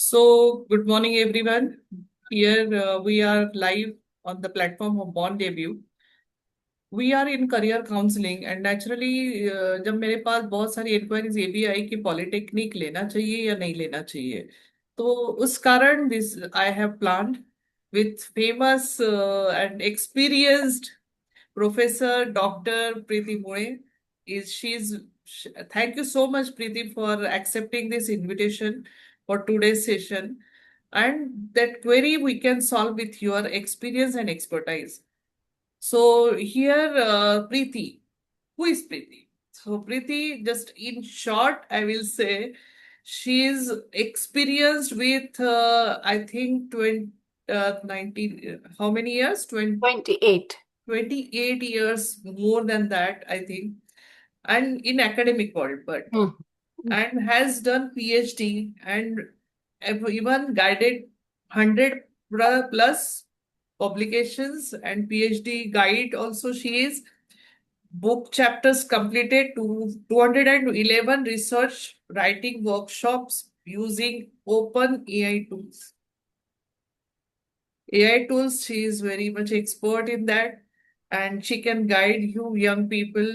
So, good morning, everyone. Here we are live on the platform of Born Debut. We are in career counselling and naturally जब मेरे पास बहुत सारी inquiries ये भी आई कि polytechnic लेना चाहिए या नहीं लेना चाहिए, तो उस कारण this I have planned with famous and experienced Professor Dr. Preeti Moe. She's Thank you so much, Preeti, for accepting this invitation for today's session. And that query we can solve with your experience and expertise. So here, Preeti, who is Preeti? So Preeti, just in short, I will say she is experienced with I think 20, 19, how many years? 20, 28. 28 years, more than that, I think, and in academic world, but Hmm. and has done PhD and even guided 100 plus publications and PhD guide also she is. Book chapters completed to 211 research writing workshops using open AI tools. AI tools, she is very much expert in that, and she can guide you young people.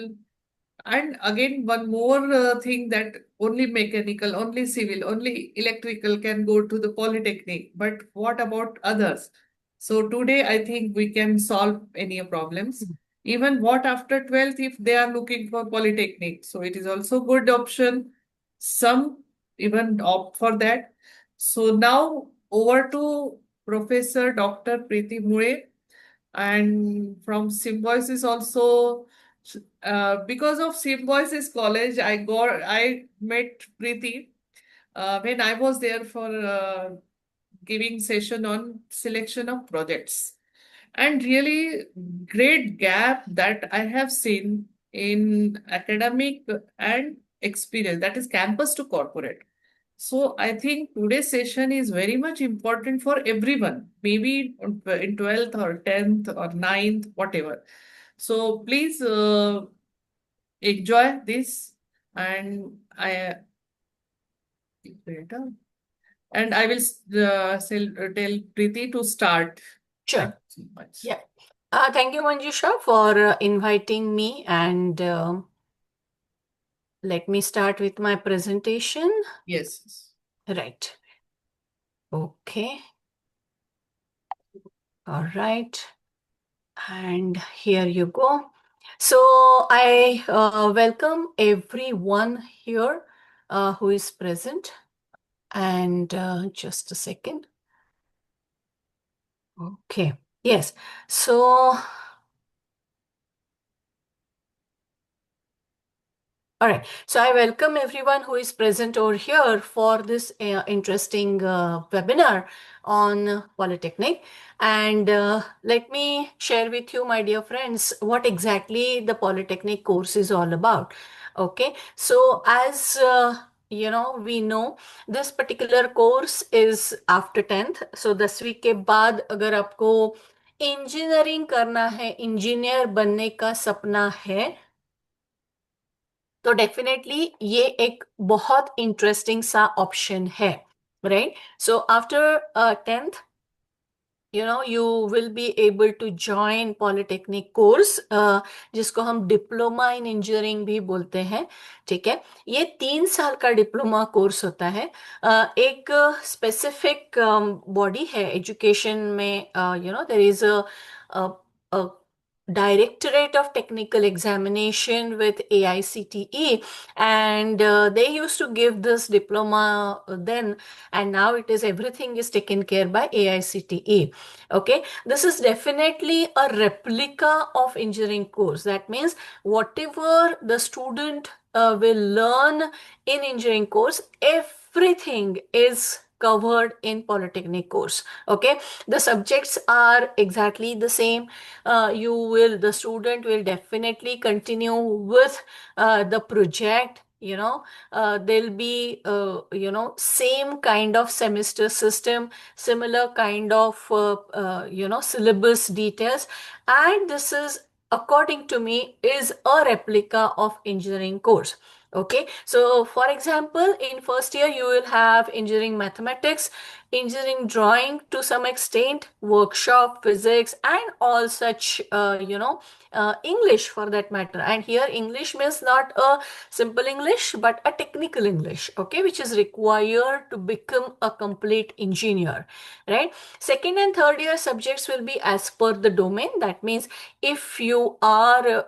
And again, one more thing, that only mechanical, only civil, only electrical can go to the polytechnic. But what about others? So today, I think we can solve any problems. Even what after 12th, if they are looking for polytechnic, so it is also good option. Some even opt for that. So now over to Professor Dr. Preeti Mure, and from Symbiosis also. Because of Symbiosis College, I met Preeti when I was there for giving session on selection of projects. And really great gap that I have seen in academic and experience, that is campus to corporate. So I think today's session is very much important for everyone, maybe in 12th or 10th or 9th, whatever. So please enjoy this, and I will tell Preeti to start. Thank Sure. you so much. Yeah. Thank you, Manjusha, for inviting me. And let me start with my presentation. Yes. Right. Okay. All right. And here you go. So I welcome everyone here who is present. And just a second. Okay. Yes. So all right. So I welcome everyone who is present over here for this interesting webinar on Polytechnic. And let me share with you, my dear friends, what exactly the Polytechnic course is all about. Okay. So as we know this particular course is after 10th. So 10वीं के बाद अगर आपको engineering करना है, engineer बनने का सपना है, तो डेफिनेटली ये एक बहुत इंटरेस्टिंग सा ऑप्शन है, right? So after 10th you will be able to join polytechnic course, जिसको हम डिप्लोमा इन इंजीनियरिंग भी बोलते हैं। ठीक है, ये 3 साल का डिप्लोमा कोर्स होता है। एक स्पेसिफिक बॉडी है एजुकेशन में, there is a Directorate of Technical Examination with AICTE, and they used to give this diploma then, and now it is everything is taken care by AICTE. Okay, this is definitely a replica of engineering course. That means whatever the student will learn in engineering course, everything is covered in polytechnic course. Okay, the subjects are exactly the same. The student will definitely continue with the project. There'll be same kind of semester system, similar kind of syllabus details, and this is, according to me, is a replica of engineering course. Okay, so for example, in first year, you will have engineering mathematics, engineering drawing to some extent, workshop, physics, and all such, English for that matter. And here, English means not a simple English, but a technical English, okay, which is required to become a complete engineer, right? Second and third year subjects will be as per the domain. That means if you are,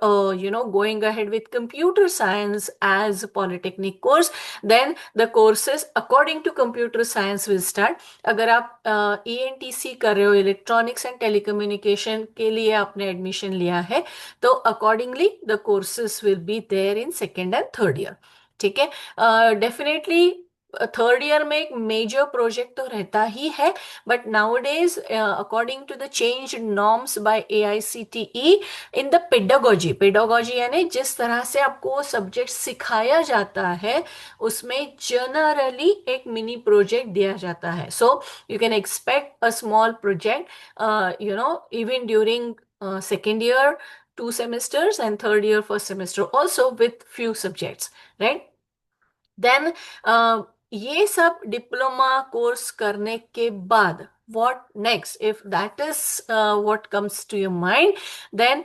going ahead with computer science as a polytechnic course, then the courses according to computer science will start. अगर आप ENTC कर रहे हो, electronics and telecommunication के लिए आपने admission लिया है, तो accordingly the courses will be there in second and third year. ठीक है. डेफिनेटली थर्ड ईयर में एक मेजर प्रोजेक्ट तो रहता ही है, but nowadays according to the change norms by AICTE in the pedagogy यानी जिस तरह से आपको सब्जेक्ट सिखाया जाता है, उसमें जनरली एक मिनी प्रोजेक्ट दिया जाता है. So you can expect a small project even during second year 2 semesters and third year first semester also with few subjects, right? Then ये सब डिप्लोमा कोर्स करने के बाद what next? If that is what comes to your mind, then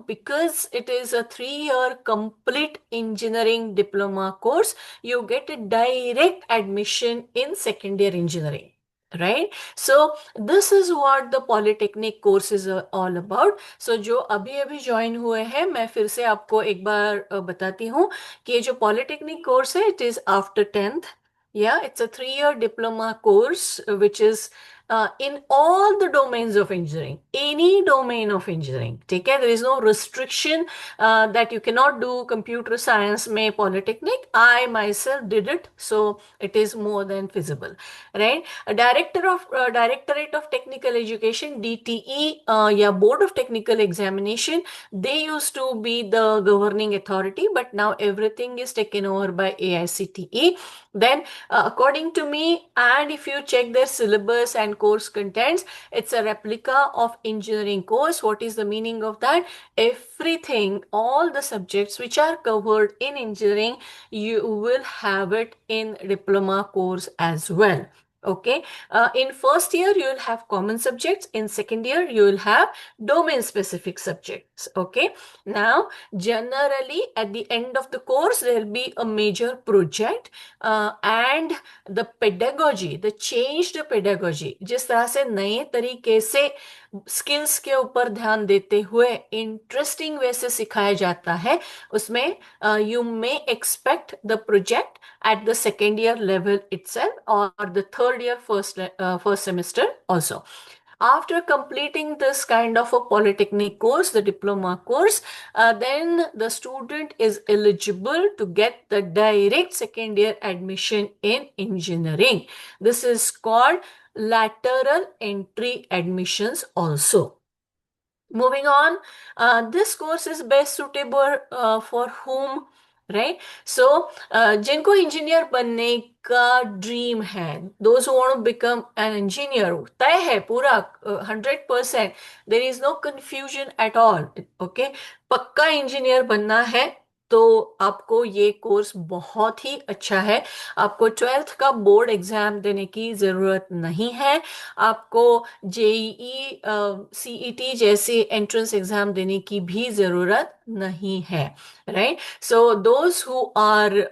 because it is a 3-year complete engineering diploma course, you get a direct admission in second year engineering, right? So this is what the polytechnic course is all about. So जो अभी अभी join हुए हैं, मैं फिर से आपको एक बार बताती हूँ कि ये जो पॉलिटेक्निक कोर्स है, it is after 10th. Yeah, it's a 3-year diploma course which is in all the domains of engineering, any domain of engineering. ठीक है, there is no restriction that you cannot do computer science में polytechnic. I myself did it, so it is more than feasible, right? Directorate of Technical Education, DTE, या Board of Technical Examination, they used to be the governing authority, but now everything is taken over by AICTE. Then according to me, and if you check their syllabus and course contents, it's a replica of engineering course. What is the meaning of that? Everything, all the subjects which are covered in engineering, you will have it in diploma course as well. Okay, in first year you will have common subjects, in second year you will have domain specific subjects. Okay, now generally at the end of the course there will be a major project and the pedagogy, the changed pedagogy, जिस तरह से नए तरीके से skills के ऊपर ध्यान देते हुए इंटरेस्टिंग वे से सिखाया जाता है, उसमें you may expect the project at the second year level itself or the third year first semester also. After completing this kind of a polytechnic course, the diploma course, then the student is eligible to get the direct second year admission in engineering. This is called lateral entry admissions also. Moving on, this course is best suitable for whom, right? So, जिनको engineer बनने का dream है, those who want to become an engineer, तय है पूरा 100%, there is no confusion at all. Okay, पक्का engineer बनना है तो आपको ये कोर्स बहुत ही अच्छा है. आपको 12th का बोर्ड एग्जाम देने की जरूरत नहीं है, आपको JEE CET जैसे एंट्रेंस एग्जाम देने की भी जरूरत नहीं है, right? So those who are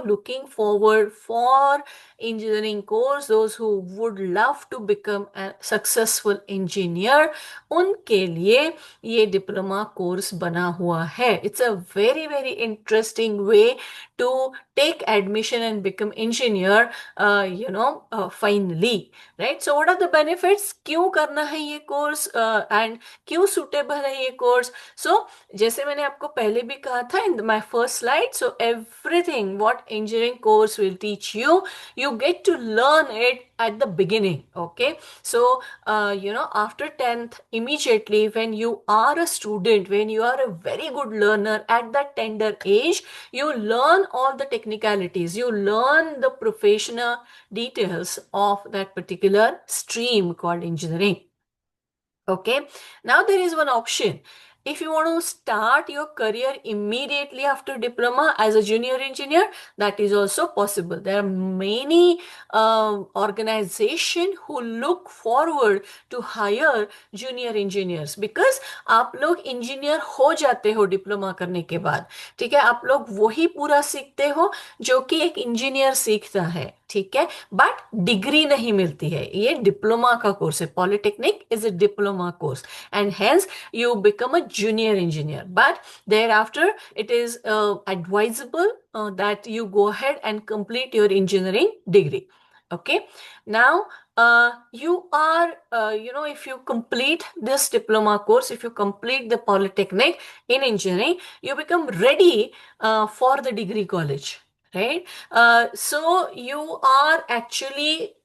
looking forward for engineering course, those who would love to become a successful engineer, उनके लिए ये डिप्लोमा कोर्स बना हुआ है. It's a very very interesting way to take admission and become engineer, finally, right? So what are the benefits? क्यों करना है ये कोर्स and क्यों suitable है ये कोर्स? So जैसे मैंने आपको पहले भी कहा था in my first slide, so everything what engineering course will teach you, you get to learn it at the beginning. Okay, so after 10th, immediately when you are a student, when you are a very good learner at that tender age, you learn all the technicalities, you learn the professional details of that particular stream called engineering. Okay, now there is one option. If you want to start your career immediately after diploma as a junior engineer, that is also possible. There are many organization who look forward to hire junior engineers, because आप लोग engineer हो जाते हो diploma करने के बाद, ठीक है, आप लोग वही पूरा सीखते हो जो कि एक इंजीनियर सीखता है, ठीक है, बट डिग्री नहीं मिलती है। ये डिप्लोमा का कोर्स है, polytechnic is a diploma course, and hence you become a junior engineer, but thereafter it is advisable that you go ahead and complete your engineering degree. Okay, now you are if you complete this diploma course, if you complete the polytechnic in engineering, you become ready for the degree college, right? So you are actually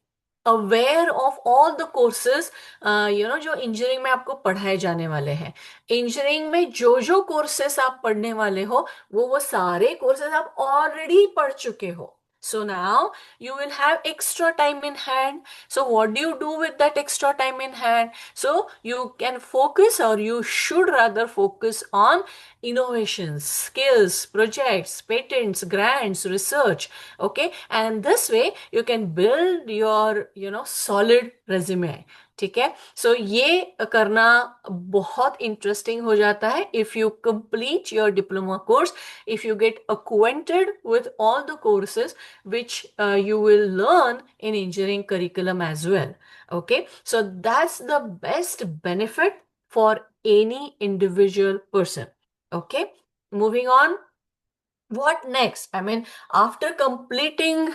aware of all the courses जो engineering में आपको पढ़ाए जाने वाले हैं। Engineering में जो जो कोर्सेस आप पढ़ने वाले हो, वो सारे कोर्सेस आप ऑलरेडी पढ़ चुके हो। So now you will have extra time in hand. So what do you do with that extra time in hand? So you can focus, or you should rather focus on innovations, skills, projects, patents, grants, research. Okay, and this way you can build your solid resume, ठीक है। सो ये करना बहुत interesting हो जाता है if you complete your diploma course, if you get acquainted with all the courses which you will learn in engineering curriculum as well. Okay, so that's the best benefit for any individual person. Okay, moving on. What next? I mean, after completing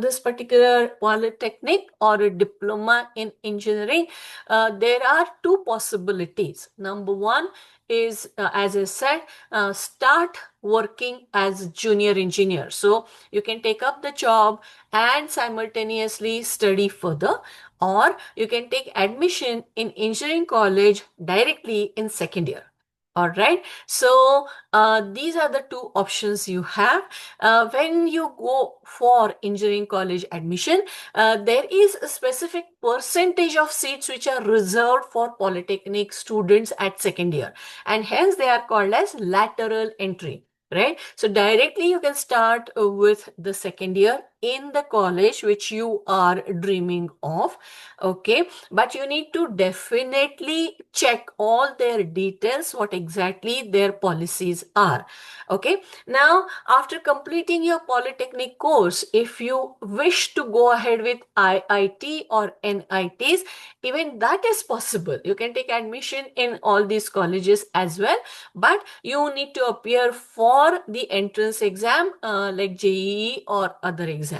this particular polytechnic or a diploma in engineering, there are two possibilities. Number one is, as I said, start working as junior engineer. So you can take up the job and simultaneously study further, or you can take admission in engineering college directly in second year. All right, so these are the two options you have. When you go for engineering college admission, there is a specific percentage of seats which are reserved for polytechnic students at second year, and hence they are called as lateral entry, right? So directly you can start with the second year in the college which you are dreaming of. Okay, but you need to definitely check all their details, what exactly their policies are. Okay, now after completing your polytechnic course, if you wish to go ahead with IIT or NITs, even that is possible. You can take admission in all these colleges as well, but you need to appear for the entrance exam like JEE or other exams.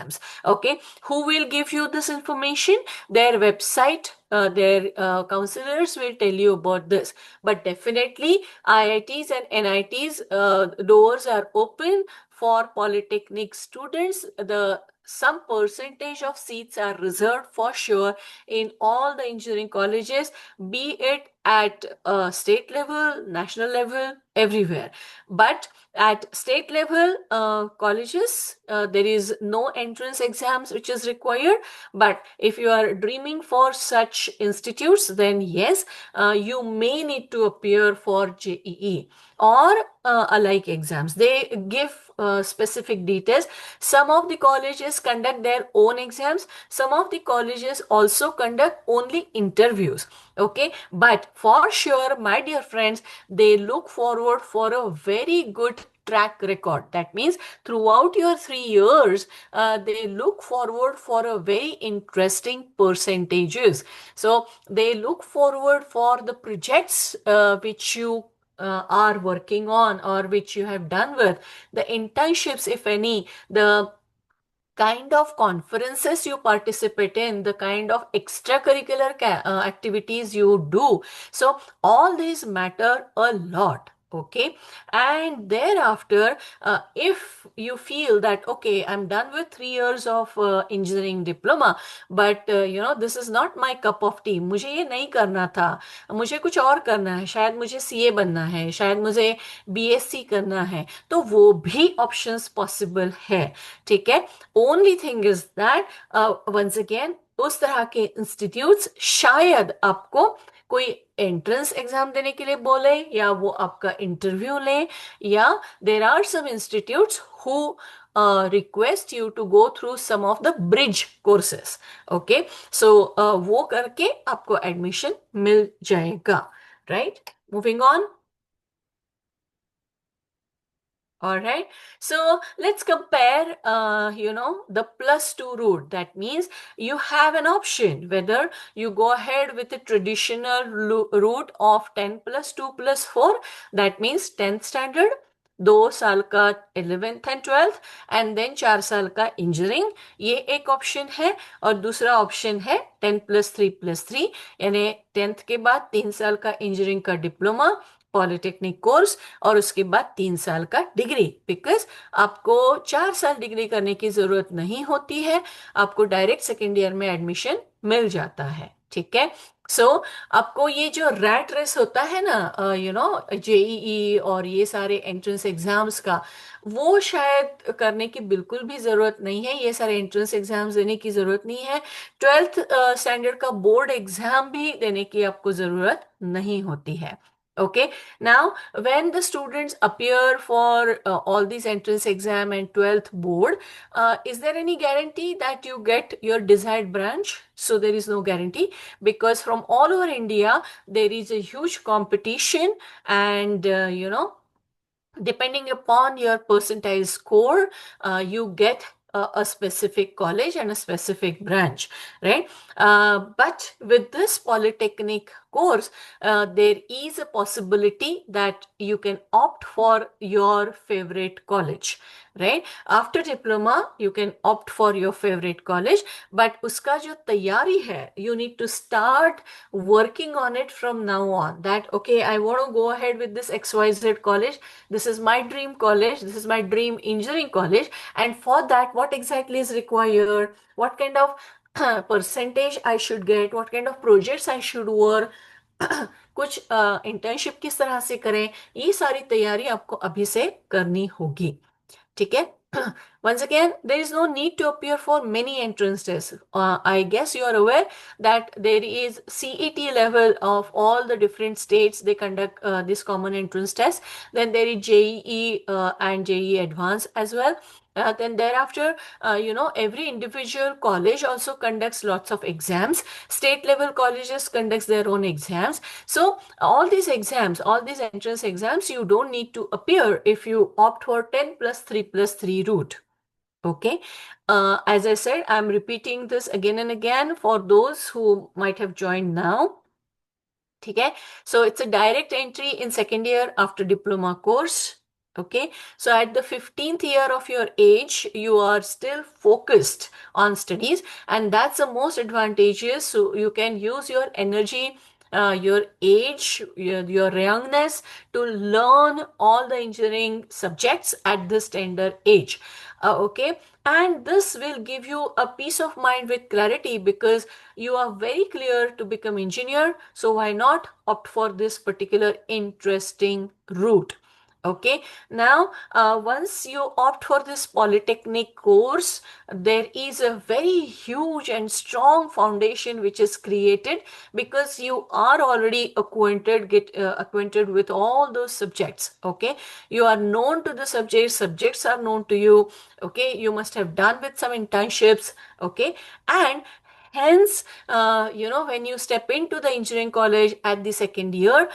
Okay, who will give you this information? Their website, their counselors will tell you about this. But definitely IITs and NITs doors are open for polytechnic students. Some percentage of seats are reserved for sure in all the engineering colleges, be it at state level, national level, everywhere. But at state level colleges, there is no entrance exams which is required. But if you are dreaming for such institutes, then yes, you may need to appear for JEE or alike exams. They give specific details. Some of the colleges conduct their own exams. Some of the colleges also conduct only interviews. Okay, but for sure, my dear friends, they look forward for a very good track record. That means throughout your 3 years, they look forward for a very interesting percentages. So they look forward for the projects which you are working on or which you have done with, the internships, if any, the kind of conferences you participate in, the kind of extracurricular activities you do. So all these matter a lot. Okay, and thereafter, if you feel that okay, I'm done with 3 years of engineering diploma, but this is not my cup of tea, मुझे ये नहीं करना था, मुझे कुछ और करना है, शायद मुझे CA बनना है, शायद मुझे BSc करना है, तो वो भी options possible है, ठीक है। Only thing is that once again उस तरह के इंस्टीट्यूट्स शायद आपको कोई एंट्रेंस एग्जाम देने के लिए बोले या वो आपका इंटरव्यू ले, या there are some institutes who request you to go through some of the bridge courses. Okay, so वो करके आपको एडमिशन मिल जाएगा। Right, moving on. All right. So let's compare, the plus two route. That means you have an option whether you go ahead with the traditional route of 10 plus 2 plus 4. That means 10th standard, 2 साल का 11th and 12th, and then 4 साल का engineering, ये एक option है। और दूसरा option है 10 + 3 + 3, यानी 10th के बाद 3 साल का इंजीनियरिंग का डिप्लोमा पॉलिटेक्निक कोर्स, और उसके बाद 3 साल का डिग्री। बिकॉज आपको 4 साल डिग्री करने की जरूरत नहीं होती है, आपको डायरेक्ट सेकेंड ईयर में एडमिशन मिल जाता है। ठीक है, सो आपको ये जो रैट रेस होता है ना, जेईई और ये सारे एंट्रेंस एग्जाम्स का, वो शायद करने की बिल्कुल भी जरूरत नहीं है। ये सारे एंट्रेंस एग्जाम्स देने की जरूरत नहीं है। 12th स्टैंडर्ड का बोर्ड एग्जाम भी देने की आपको जरूरत नहीं होती है। Okay, now when the students appear for all these entrance exam and 12th board, is there any guarantee that you get your desired branch? So there is no guarantee, because from all over India there is a huge competition, and depending upon your percentile score, you get a specific college and a specific branch, right? But with this polytechnic course, there is a possibility that you can opt for your favorite college, right? After diploma, you can opt for your favorite college, but uska jo tayari hai, you need to start working on it from now on. That, okay, I want to go ahead with this XYZ college. This is my dream college. This is my dream engineering college. And for that, what exactly is required? What kind of percentage I should get? What kind of projects I should work? कुछ internship किस तरह से करें, ये सारी तैयारी आपको अभी से करनी होगी। ठीक है, once again, there is no need to appear for many entrance tests. I guess you are aware that there is CET level of all the different states. They conduct this common entrance test. Then there is JEE and JEE Advanced as well. Then thereafter, every individual college also conducts lots of exams. State level colleges conducts their own exams. So all these exams, all these entrance exams, you don't need to appear if you opt for 10 + 3 + 3 route. Okay, as I said, I'm repeating this again and again for those who might have joined now. Okay, so it's a direct entry in second year after diploma course. Okay, so at the 15th year of your age, you are still focused on studies, and that's the most advantageous. So you can use your energy, your age, your youngness to learn all the engineering subjects at this tender age. Okay, and this will give you a peace of mind with clarity, because you are very clear to become engineer. So why not opt for this particular interesting route? Okay, now once you opt for this polytechnic course, there is a very huge and strong foundation which is created, because you are already acquainted with all those subjects. Okay, you are known to the subjects are known to you. Okay, you must have done with some internships. Okay, and hence, when you step into the engineering college at the second year,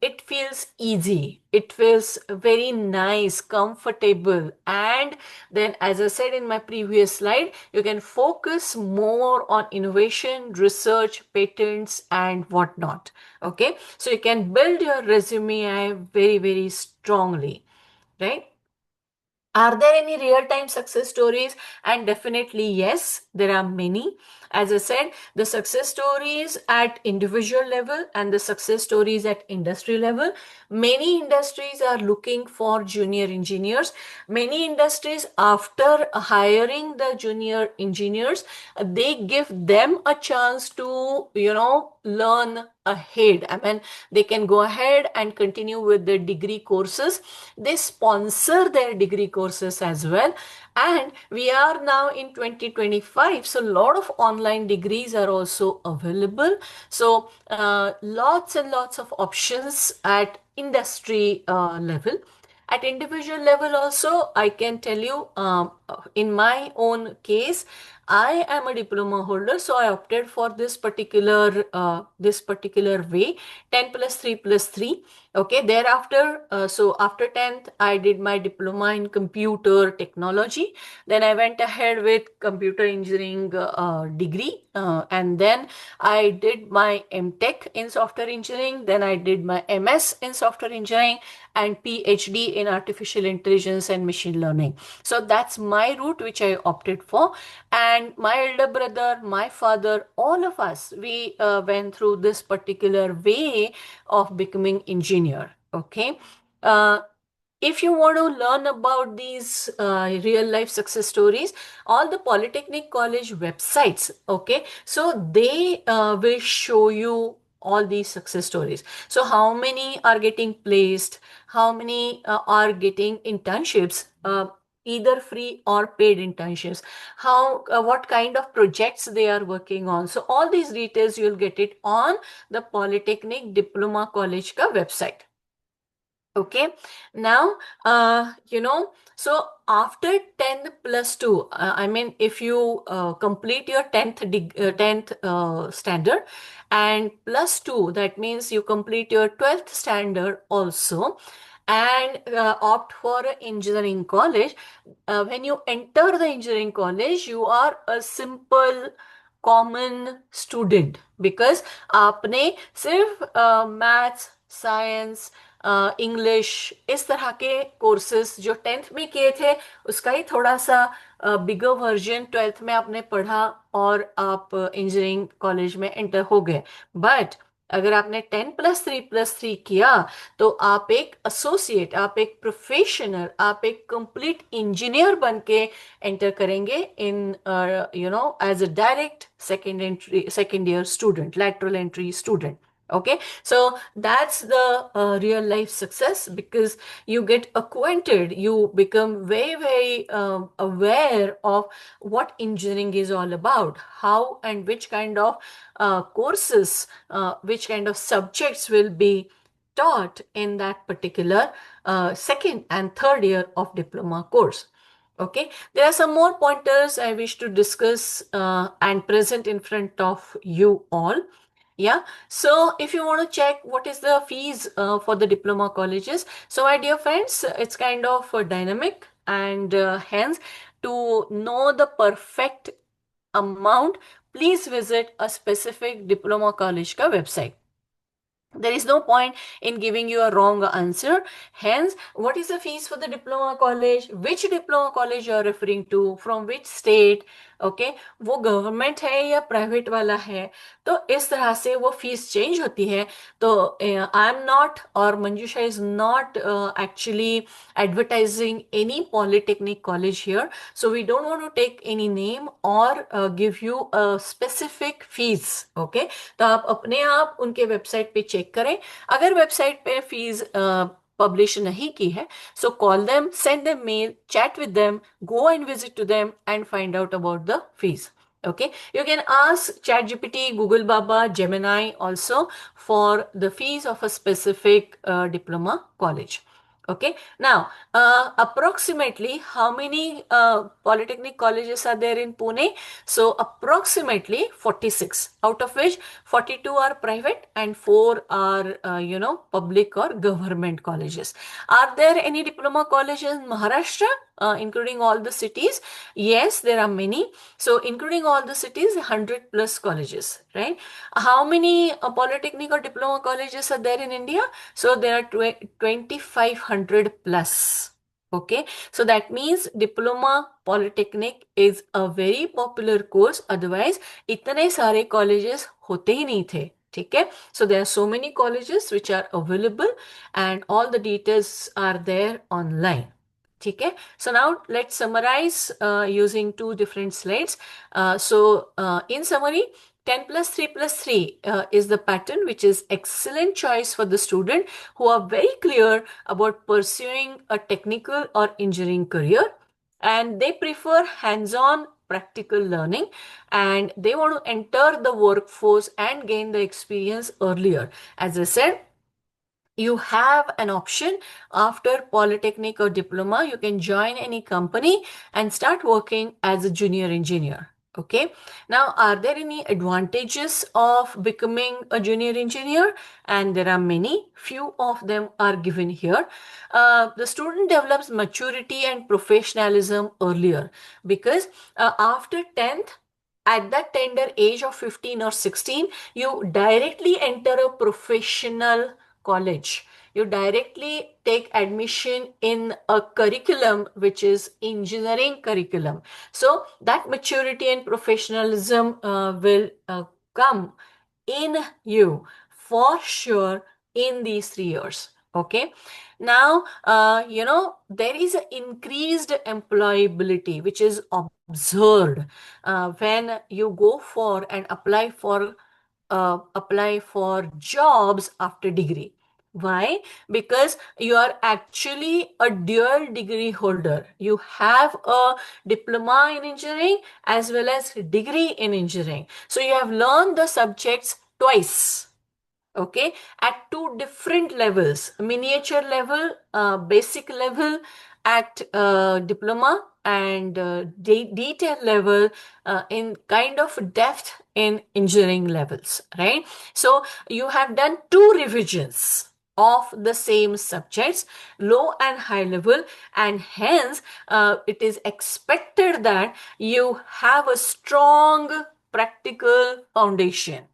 it feels easy, it feels very nice, comfortable, and then, as I said in my previous slide, you can focus more on innovation, research, patents, and whatnot. Okay, so you can build your resume very, very strongly, right? Are there any real-time success stories? And definitely yes, there are many. As I said, the success stories at individual level and the success stories at industry level. Many industries are looking for junior engineers. Many industries, after hiring the junior engineers, they give them a chance to, learn ahead. I mean, they can go ahead and continue with their degree courses. They sponsor their degree courses as well. And we are now in 2025, so a lot of online degrees are also available. So lots and lots of options at industry level. At individual level also, I can tell you, in my own case, I am a diploma holder, so I opted for this particular way, 10 plus 3 plus 3. Okay, thereafter, so after 10th, I did my diploma in computer technology. Then I went ahead with computer engineering degree, and then I did my MTech in software engineering. Then I did my MS in software engineering and PhD in artificial intelligence and machine learning. So that's my route which I opted for. And my elder brother, my father, all of us, we went through this particular way of becoming engineer. Okay. Uh, if you want to learn about these real life success stories, all the Polytechnic College websites, okay, so they will show you all these success stories. So how many are getting placed, how many are getting internships, either free or paid internships, how what kind of projects they are working on. So all these details you'll get it on the Polytechnic Diploma College ka website. Okay, now, so after 10 plus 2, I mean, if you complete your 10th standard and plus 2, that means you complete your 12th standard also, and opt for an engineering college. When you enter the engineering college, you are a simple common student, because आपने सिर्फ maths, science, English, इस तरह के courses जो 10th में किए थे, उसका ही थोड़ा सा बिगर वर्जन 12th में आपने पढ़ा और आप इंजीनियरिंग कॉलेज में एंटर हो गए. बट अगर आपने 10 प्लस 3 प्लस 3 किया, तो आप एक एसोसिएट, आप एक प्रोफेशनल, आप एक कंप्लीट इंजीनियर बन के एंटर करेंगे in as a direct second year student, lateral entry student. Okay, so that's the real life success, because you get acquainted, you become very, very aware of what engineering is all about, how and which kind of courses, which kind of subjects will be taught in that particular second and third year of diploma course. Okay, there are some more pointers I wish to discuss and present in front of you all. Yeah, so if you want to check what is the fees for the diploma colleges, so my dear friends, it's kind of dynamic, and hence, to know the perfect amount, please visit a specific diploma college ka website. There is no point in giving you a wrong answer. Hence, what is the fees for the diploma college? Which diploma college you are referring to? From which state? Okay, वो government है या private वाला है, तो इस तरह से वो फीस चेंज होती है. तो आई एम नॉट, और Manjusha is not actually advertising any polytechnic college here, so we don't want to take any name or give you a specific fees. Okay, तो आप अपने आप उनके वेबसाइट पे चेक करें. अगर वेबसाइट पे फीस पब्लिश नहीं की है, so call them, send them mail, chat with them, go and visit to them and find out about the fees. Okay, you can ask ChatGPT, Google Baba, Gemini also for the fees of a specific diploma college. Okay, now approximately how many polytechnic colleges are there in Pune? So approximately 46, out of which 42 are private and 4 are public or government colleges. Are there any diploma colleges in Maharashtra, including all the cities? Yes, there are many. So including all the cities, 100 plus colleges, right? How many polytechnic or diploma colleges are there in India? So there are 2500 plus. Okay, so that means diploma polytechnic is a very popular course. Otherwise, इतने सारे colleges होते ही नहीं थे. ठीक है, so there are so many colleges which are available, and all the details are there online. ठीक है, so now let's summarize using two different slides. So in summary, 10 plus 3 plus 3 is the pattern which is excellent choice for the student who are very clear about pursuing a technical or engineering career, and they prefer hands-on practical learning, and they want to enter the workforce and gain the experience earlier. As I said, you have an option after polytechnic or diploma. You can join any company and start working as a junior engineer. Okay. Now, are there any advantages of becoming a junior engineer? And there are many. Few of them are given here. The student develops maturity and professionalism earlier because after 10th, at that tender age of 15 or 16, you directly enter a professional college. You directly take admission in a curriculum which is engineering curriculum. So that maturity and professionalism will come in you for sure in these 3 years. Okay. Now, there is an increased employability which is observed when you go for and apply for jobs after degree. Why? Because you are actually a dual degree holder. You have a diploma in engineering as well as degree in engineering. So you have learned the subjects twice. Okay, at two different levels: miniature level, basic level at diploma, and detail level in kind of depth in engineering levels, right? So you have done two revisions of the same subjects, low and high level, and hence it is expected that you have a strong practical foundation.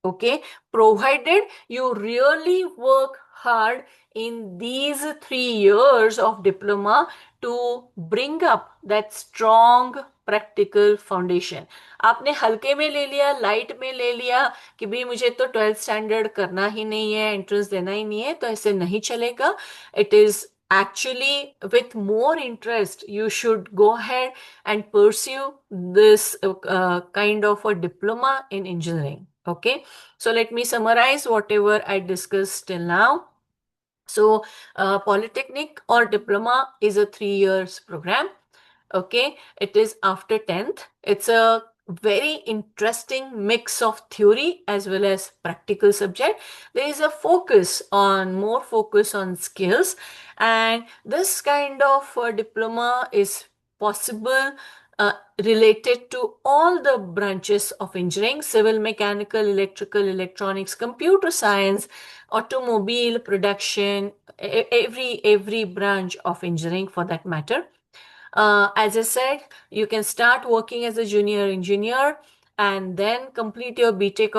Okay, provided you really work hard in these 3 years of diploma to bring up that strong practical foundation. आपने हल्के में ले लिया, light में ले लिया कि भाई मुझे तो 12th स्टैंडर्ड करना ही नहीं है, एंट्रेंस देना ही नहीं है, तो ऐसे नहीं चलेगा. It is actually with more interest you should go ahead and pursue this kind of a diploma in engineering. Okay, so let me summarize whatever I discussed till now. So polytechnic or diploma is a 3 years program. Okay, it is after 10th. It's a very interesting mix of theory as well as practical subject. There is a more focus on skills, and this kind of diploma is possible related to all the branches of engineering: civil, mechanical, electrical, electronics, computer science, automobile production, every branch of engineering for that matter. As I said, you can start working as a junior engineer and then complete your BTech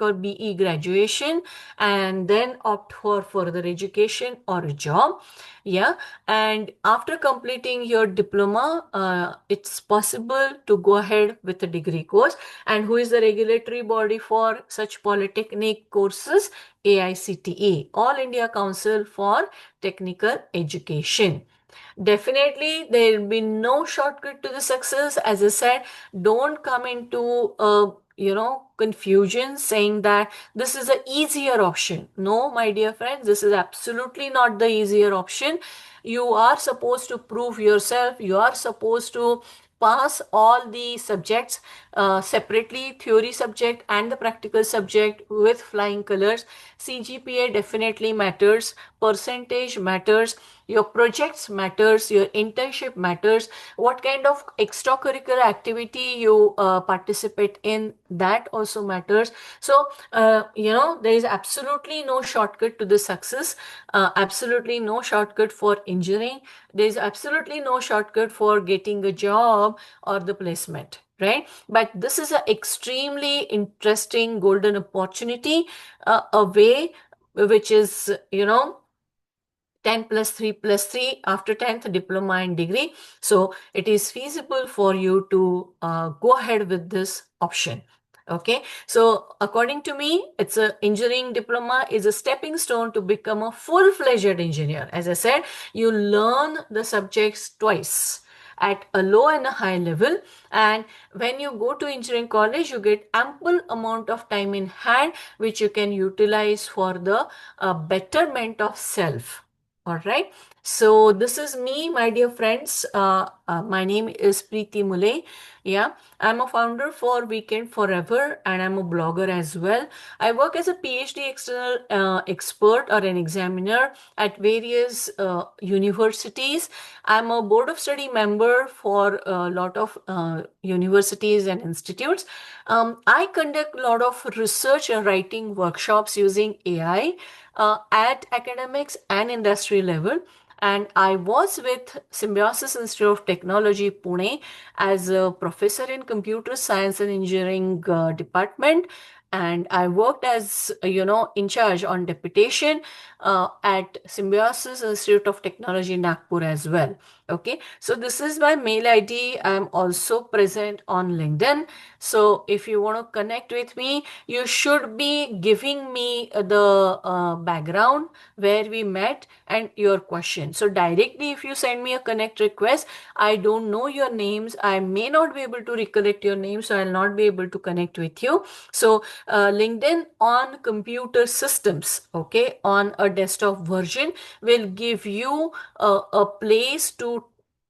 or BE graduation, and then opt for further education or a job. Yeah, and after completing your diploma, it's possible to go ahead with a degree course. And who is the regulatory body for such polytechnic courses? AICTE, All India Council for Technical Education. Definitely, there will be no shortcut to the success. As I said, don't come into confusion saying that this is an easier option. No, my dear friends, this is absolutely not the easier option. You are supposed to prove yourself. You are supposed to pass all the subjects separately, theory subject and the practical subject, with flying colors. CGPA definitely matters, percentage matters, your projects matters, your internship matters, what kind of extracurricular activity you participate in, that also matters. So there is absolutely no shortcut to the success, absolutely no shortcut for engineering. There is absolutely no shortcut for getting a job or the placement, right? But this is an extremely interesting golden opportunity, a way which is 10 plus 3 plus 3 after 10th diploma and degree. So it is feasible for you to go ahead with this option. Okay, so according to me, it's a engineering diploma is a stepping stone to become a full-fledged engineer. As I said, you learn the subjects twice. at a low and a high level. And when you go to engineering college, you get ample amount of time in hand which you can utilize for the betterment of self. All right. So this is me, my dear friends. My name is Preeti Mule. Yeah, I'm a founder for Weekend Forever, and I'm a blogger as well. I work as a PhD external expert or an examiner at various universities. I'm a board of study member for a lot of universities and institutes. I conduct a lot of research and writing workshops using AI at academics and industry level. And I was with Symbiosis Institute of Technology, Pune, as a professor in computer science and engineering department. And I worked as, in charge on deputation at Symbiosis Institute of Technology, Nagpur as well. Okay, so this is my mail ID. I'm also present on LinkedIn. So if you want to connect with me, you should be giving me the background where we met and your question. So directly, if you send me a connect request, I don't know your names. I may not be able to recollect your name, so I'll not be able to connect with you. So LinkedIn on computer systems, okay, on a desktop version will give you a place to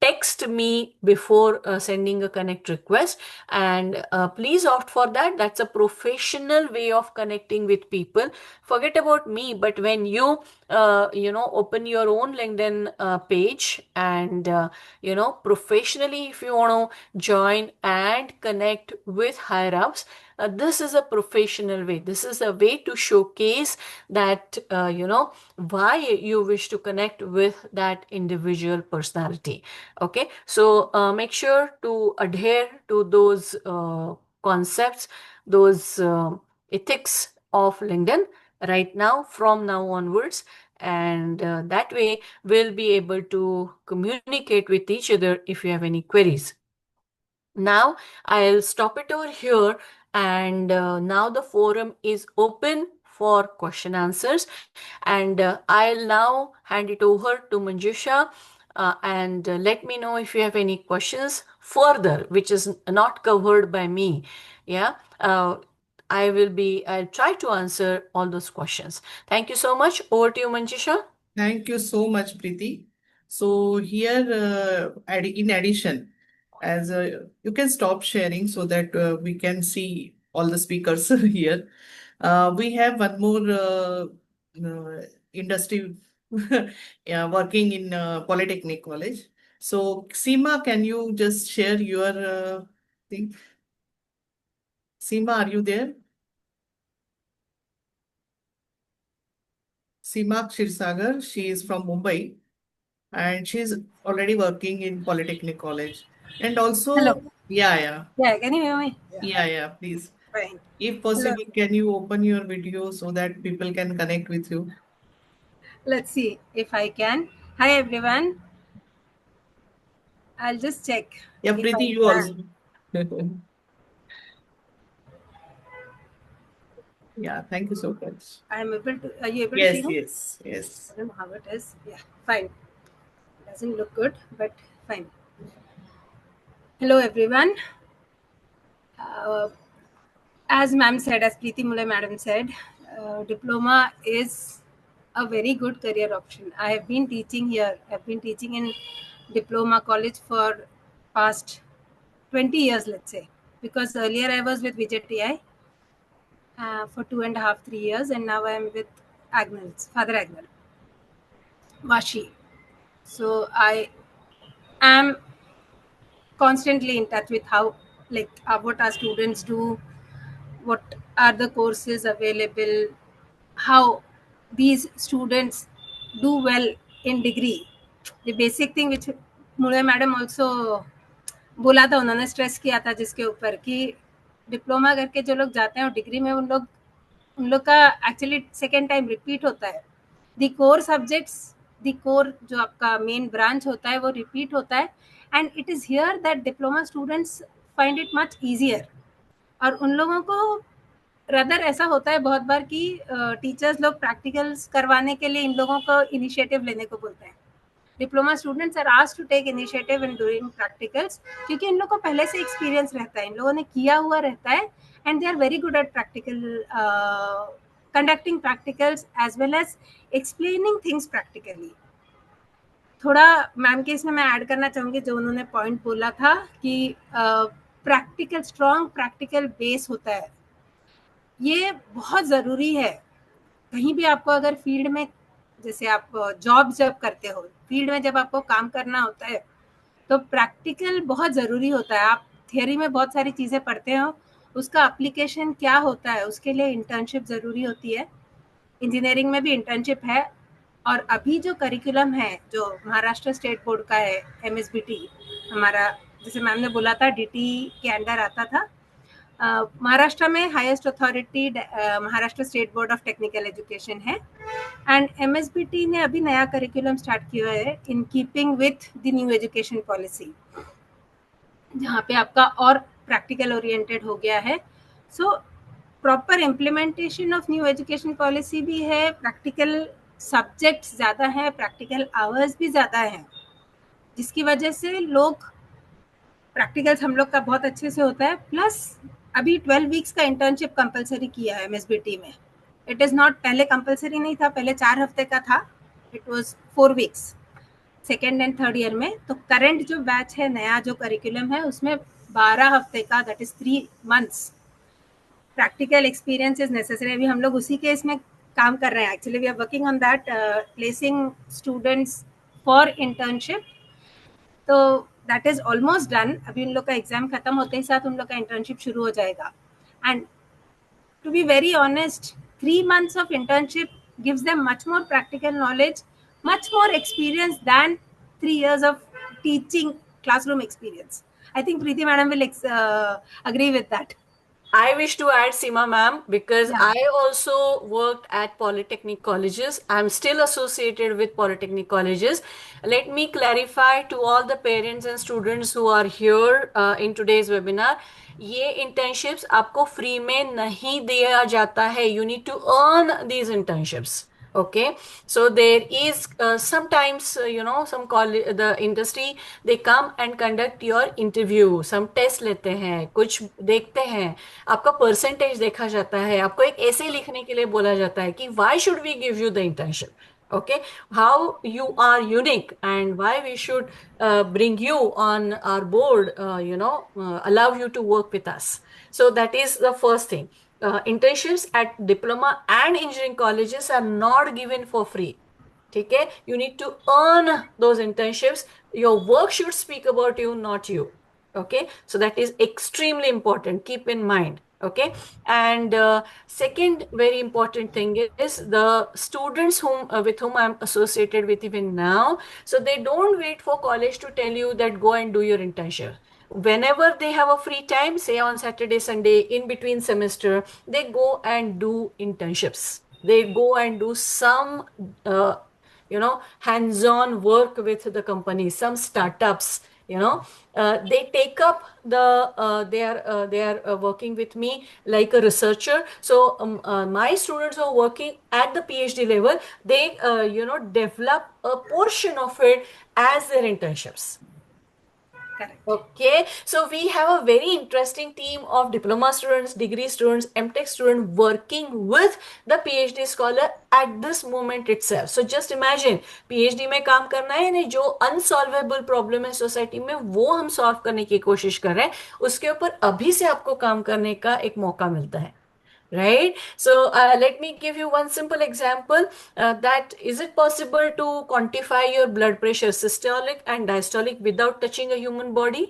text me before sending a connect request, and please opt for that. That's a professional way of connecting with people. Forget about me, but when you open your own LinkedIn page and professionally, if you want to join and connect with higher ups, this is a professional way. This is a way to showcase that why you wish to connect with that individual personality. Okay, so make sure to adhere to those concepts, those ethics of LinkedIn right now, from now onwards, and that way we'll be able to communicate with each other if you have any queries. Now I'll stop it over here, and now the forum is open for question answers, and I'll now hand it over to Manjusha, and let me know if you have any questions further which is not covered by me. Yeah, I'll try to answer all those questions. Thank you so much. Over to you, Manjusha. Thank you so much, Preeti. So here, in addition, as you can stop sharing so that we can see all the speakers here. We have one more industry yeah, working in Polytechnic College. So Seema, can you just share your thing? Seema, are you there? Seema Kshirsagar, she is from Mumbai, and she's already working in Polytechnic College. And Hello. also, yeah, Yeah, can you hear me? yeah, please. Fine. If Hello. possible, can you open your video so that people can connect with you? Let's see if I can. Hi, everyone. I'll just check Yeah, if I Preeti, you can. also. Yeah, thank you so much. I'm able to. Are you able to see Yes, me? yes. I don't know how it is. Yeah, fine. Doesn't look good, but fine. Hello, everyone. Uh, as ma'am said, as Preeti Mule madam said, diploma is a very good career option. I have been teaching here. I've been teaching in diploma college for past 20 years, let's say, because earlier I was with Vijay TI for 2.5, 3 years, and now I am with Agnel's Father Agnel, Vashi. So I am constantly in touch with how, like, what our students do, what are the courses available, how these students do well in degree. The basic thing which Mule madam also बोला था, उन्होंने stress किया था जिसके ऊपर कि diploma करके जो लोग जाते हैं और डिग्री में उन लोग का एक्चुअली सेकेंड टाइम रिपीट होता है. The core subjects, the core जो आपका मेन ब्रांच होता है वो रिपीट होता है, and it is here that diploma students find it much easier. और उन लोगों को रदर ऐसा होता है बहुत बार कि टीचर्स लोग प्रैक्टिकल्स करवाने के लिए इन लोगों को इनिशिएटिव लेने को बोलते हैं. Diploma students are asked to take initiative in doing practicals, क्योंकि इन लोगों को पहले से एक्सपीरियंस रहता है, इन लोगों ने किया हुआ रहता है, and they are very good at practical conducting practicals as well as explaining things practically. थोड़ा मैम के इसमें मैं ऐड करना चाहूँगी जो उन्होंने पॉइंट बोला था कि प्रैक्टिकल, स्ट्रॉन्ग प्रैक्टिकल बेस होता है, ये बहुत ज़रूरी है. कहीं भी आपको अगर फील्ड में, जैसे आप जॉब जब करते हो, फील्ड में जब आपको काम करना होता है तो प्रैक्टिकल बहुत ज़रूरी होता है. आप थियोरी में बहुत सारी चीज़ें पढ़ते हो, उसका एप्लीकेशन क्या होता है, उसके लिए इंटर्नशिप ज़रूरी होती है. इंजीनियरिंग में भी इंटर्नशिप है. और अभी जो करिकुलम है जो महाराष्ट्र स्टेट बोर्ड का है, MSBT हमारा, जैसे मैम ने बोला था DT के अंडर आता था. महाराष्ट्र में highest authority Maharashtra state board of technical education है, एंड MSBT ने अभी नया करिकुलम स्टार्ट किया है in keeping with the new education policy, जहाँ पे आपका और प्रैक्टिकल ओरिएंटेड हो गया है. So proper implementation of new education policy भी है, प्रैक्टिकल सब्जेक्ट्स ज़्यादा हैं, प्रैक्टिकल आवर्स भी ज़्यादा हैं, जिसकी वजह से लोग, प्रैक्टिकल्स हम लोग का बहुत अच्छे से होता है. प्लस अभी 12 वीक्स का इंटर्नशिप कंपलसरी किया है MSBT में. इट इज़ नॉट, पहले कंपलसरी नहीं था, पहले 4 हफ्ते का था, it was 4 weeks second and third year में. तो करंट जो बैच है, नया जो करिकुलम है, उसमें 12 हफ्ते का, that is 3 months practical experience is necessary. अभी हम लोग उसी के इसमें काम कर रहे हैं. Actually we are working on that, placing students for internship. तो दैट इज ऑलमोस्ट डन. अभी उन लोग का एग्जाम खत्म होते ही साथ उन लोग का इंटर्नशिप शुरू हो जाएगा. And to be very honest, 3 months of internship gives them much more practical knowledge, much more experience than 3 years of teaching classroom experience. I think Preeti madam will agree with that. I wish to add, Seema ma'am, because Yeah. I also worked at polytechnic colleges. I'm still associated with polytechnic colleges. Let me clarify to all the parents and students who are here in today's webinar. ये internships आपको free में नहीं दिया जाता है. You need to earn these internships. Okay, so there is sometimes some the industry, they come and conduct your interview, some test लेते हैं, कुछ देखते हैं, आपका परसेंटेज देखा जाता है, आपको एक ऐसे लिखने के लिए बोला जाता है कि why should we give you the internship, okay, how you are unique and why we should bring you on our board, allow you to work with us. So that is the first thing. Internships at diploma and engineering colleges are not given for free. ठीक है, you need to earn those internships. Your work should speak about you, not you. Okay, so that is extremely important, keep in mind. Okay, and second very important thing is the students with whom I'm associated with even now, so they don't wait for college to tell you that go and do your internship. Whenever they have a free time, say on Saturday, Sunday, in between semester, they go and do internships. They go and do some hands-on work with the company, some startups. They take up they are working with me like a researcher. So my students who are working at the PhD level, they develop a portion of it as their internships. Correct. Okay, so we have a very interesting team of diploma students, degree students, MTech students working with the PhD scholar at this moment itself. So just imagine, PhD में काम करना है, यानी जो unsolvable problem है society में, वो हम सॉल्व करने की कोशिश कर रहे हैं, उसके ऊपर अभी से आपको काम करने का एक मौका मिलता है. Right? So let me give you one simple example. That is it possible to quantify your blood pressure, systolic and diastolic, without touching a human body?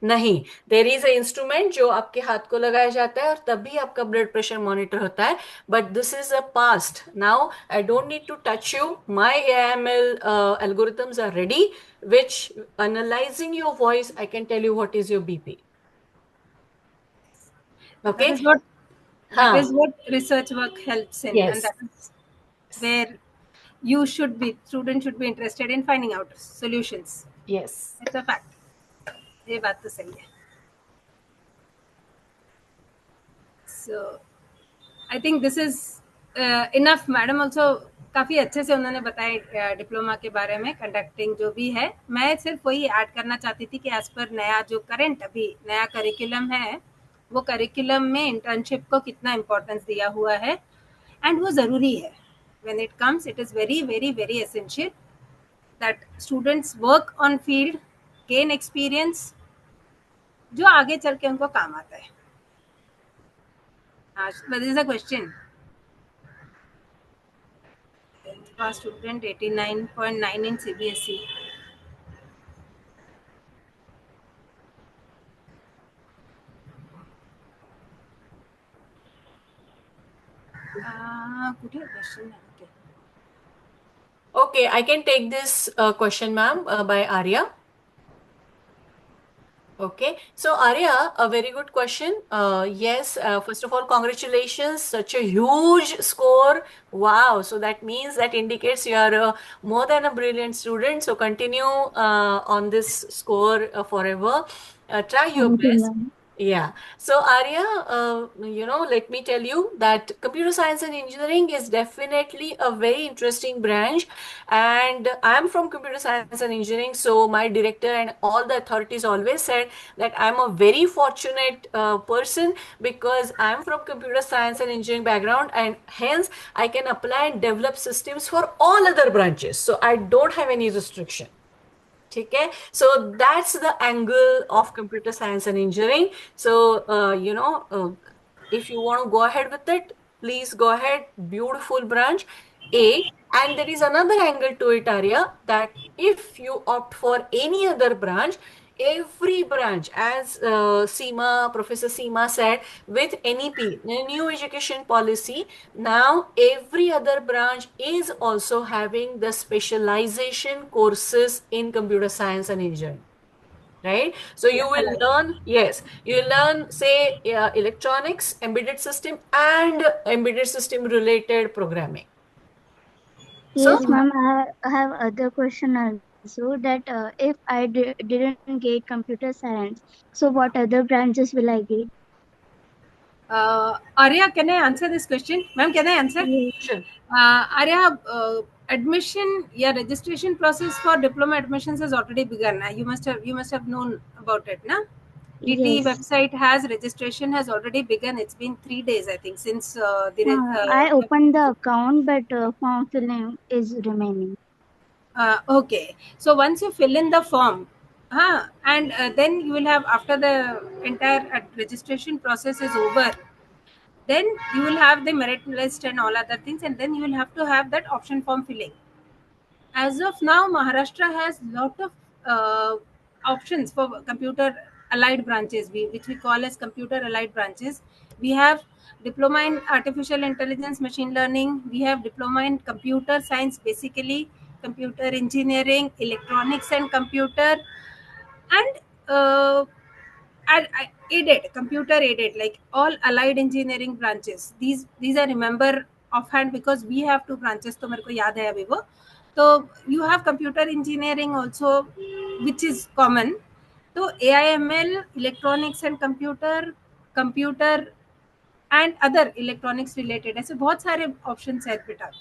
नहीं. देयर इज अ इंस्ट्रूमेंट जो आपके हाथ को लगाया जाता है और तभी आपका ब्लड प्रेशर मॉनिटर होता है. But this is a past. Now I don't need to touch you. My AML algorithms are ready, which analyzing your voice, I can tell you what is your BP. Okay, that is what research work helps in. Yes. And that is where students should be interested in finding out solutions. Yes. It's a fact. ये बात तो सही है. So I think this is enough. Madam also काफ़ी अच्छे से उन्होंने बताया डिप्लोमा के बारे में, कंडक्टिंग जो भी है। मैं सिर्फ वही ऐड करना चाहती थी कि एज पर नया जो करंट अभी नया करिकुलम है, वो करिकुलम में इंटर्नशिप को कितना इम्पोर्टेंस दिया हुआ है, एंड वो ज़रूरी है। When it comes, it is very very very essential that students work on field, gain experience, जो आगे चल के उनको काम आता है। But this is a question. Pass student 89.9 in CBSE. Good question. Okay. Okay, I can take this question, ma'am, by Arya. Okay, so Arya, a very good question. Yes, first of all, congratulations, such a huge score. Wow, so that means that indicates you are more than a brilliant student. So continue on this score forever. Try your Thank you, best. ma'am. Yeah. So Arya, let me tell you that computer science and engineering is definitely a very interesting branch. And I'm from computer science and engineering. So my director and all the authorities always said that I'm a very fortunate person because I'm from computer science and engineering background, and hence I can apply and develop systems for all other branches. So I don't have any restriction. ठीक है, so that's the angle of computer science and engineering. So if you want to go ahead with it, please go ahead. Beautiful branch. And there is another angle to it, Arya, that if you opt for any other branch, every branch, as Professor Seema said, with NEP, the new education policy, now every other branch is also having the specialization courses in computer science and engineering. Right? So you will learn, yes, you will learn, say, electronics, embedded system, and embedded system related programming. Yes, ma'am. I have other question also that if I didn't get computer science, so what other branches will I get? Arya, can I answer this question? Ma'am, can I answer? Yes. Sure. Arya, admission, yeah, registration process for diploma admissions has already begun. You must have known about it, na? TTE Yes. website has registration has already begun. It's been 3 days, I think, since I opened the account, but form filling is remaining. Okay, so once you fill in the form, and then you will have, after the entire registration process is over, then you will have the merit list and all other things, and then you will have to have that option form filling. As of now, Maharashtra has lot of options for computer allied branches, which we call as computer allied branches. We have diploma in artificial intelligence, machine learning. We have diploma in computer science, basically computer engineering, electronics and computer, and aided, computer aided, like all allied engineering branches. These I remember offhand because we have 2 branches, तो मेरे को याद है अभी वो. तो you have computer engineering also, which is common. तो AIML, electronics and computer and other electronics related, ऐसे बहुत सारे options है बेटा.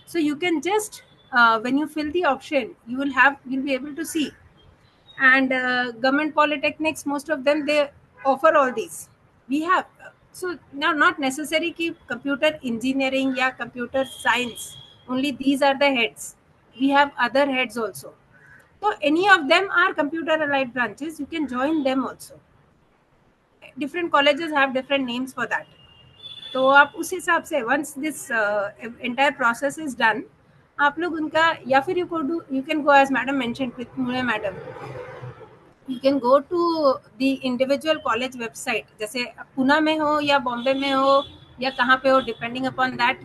So you can just when you fill the option, you'll be able to see. And government polytechnics, most of them, they offer all these. We have, so now not necessary ki computer engineering या computer science only these are the heads. We have other heads also. So any of them are computer allied branches. You can join them also. Different colleges have different names for that. तो आप उस हिसाब से once this entire process is done, आप लोग उनका, या फिर you can go as madam mentioned, with Mule madam, you can go to the individual college website. जैसे पुणे में हो या बॉम्बे में हो या कहाँ पे हो, depending upon that,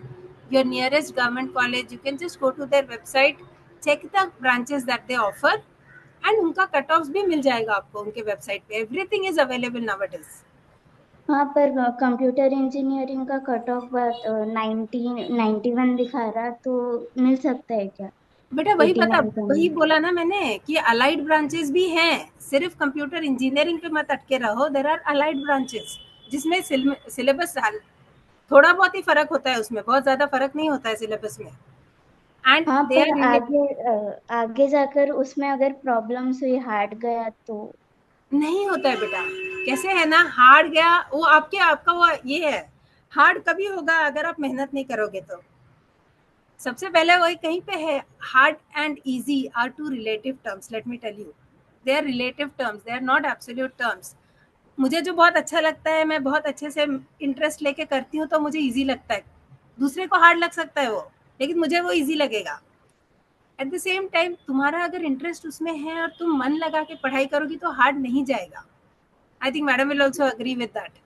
your nearest government college, you can just go to their website, check the branches that they offer, and उनका कट ऑफ भी मिल जाएगा आपको उनके वेबसाइट पे. Everything is available nowadays. हाँ, पर कंप्यूटर इंजीनियरिंग का कट ऑफ 91 दिखा रहा, तो मिल सकता है क्या? बेटा वही 89.9 बोला ना मैंने कि अलाइड ब्रांचेस भी हैं. सिर्फ कंप्यूटर इंजीनियरिंग पे मत अटके रहो. देयर आर अलाइड ब्रांचेस जिसमें सिलेबस थोड़ा बहुत ही फर्क होता है, उसमें बहुत ज्यादा फर्क नहीं होता है सिलेबस में. एंड हाँ, दे पर आर आगे जाकर उसमें अगर प्रॉब्लम्स हुई, हार्ड गया तो? नहीं होता है बेटा, कैसे है ना, हार्ड गया वो आपका वो ये है, हार्ड कभी होगा अगर आप मेहनत नहीं करोगे तो। सबसे पहले वही कहीं पे है, hard and easy are two relative terms, let me tell you, they are relative terms, they are not absolute terms. मुझे जो बहुत अच्छा लगता है, मैं बहुत अच्छे से इंटरेस्ट लेके करती हूँ तो मुझे इजी लगता है, दूसरे को हार्ड लग सकता है वो, लेकिन मुझे वो इजी लगेगा। एट द सेम टाइम तुम्हारा अगर इंटरेस्ट उसमें है और तुम मन लगा के पढ़ाई करोगी तो हार्ड नहीं जाएगा। I think madam will also agree with that.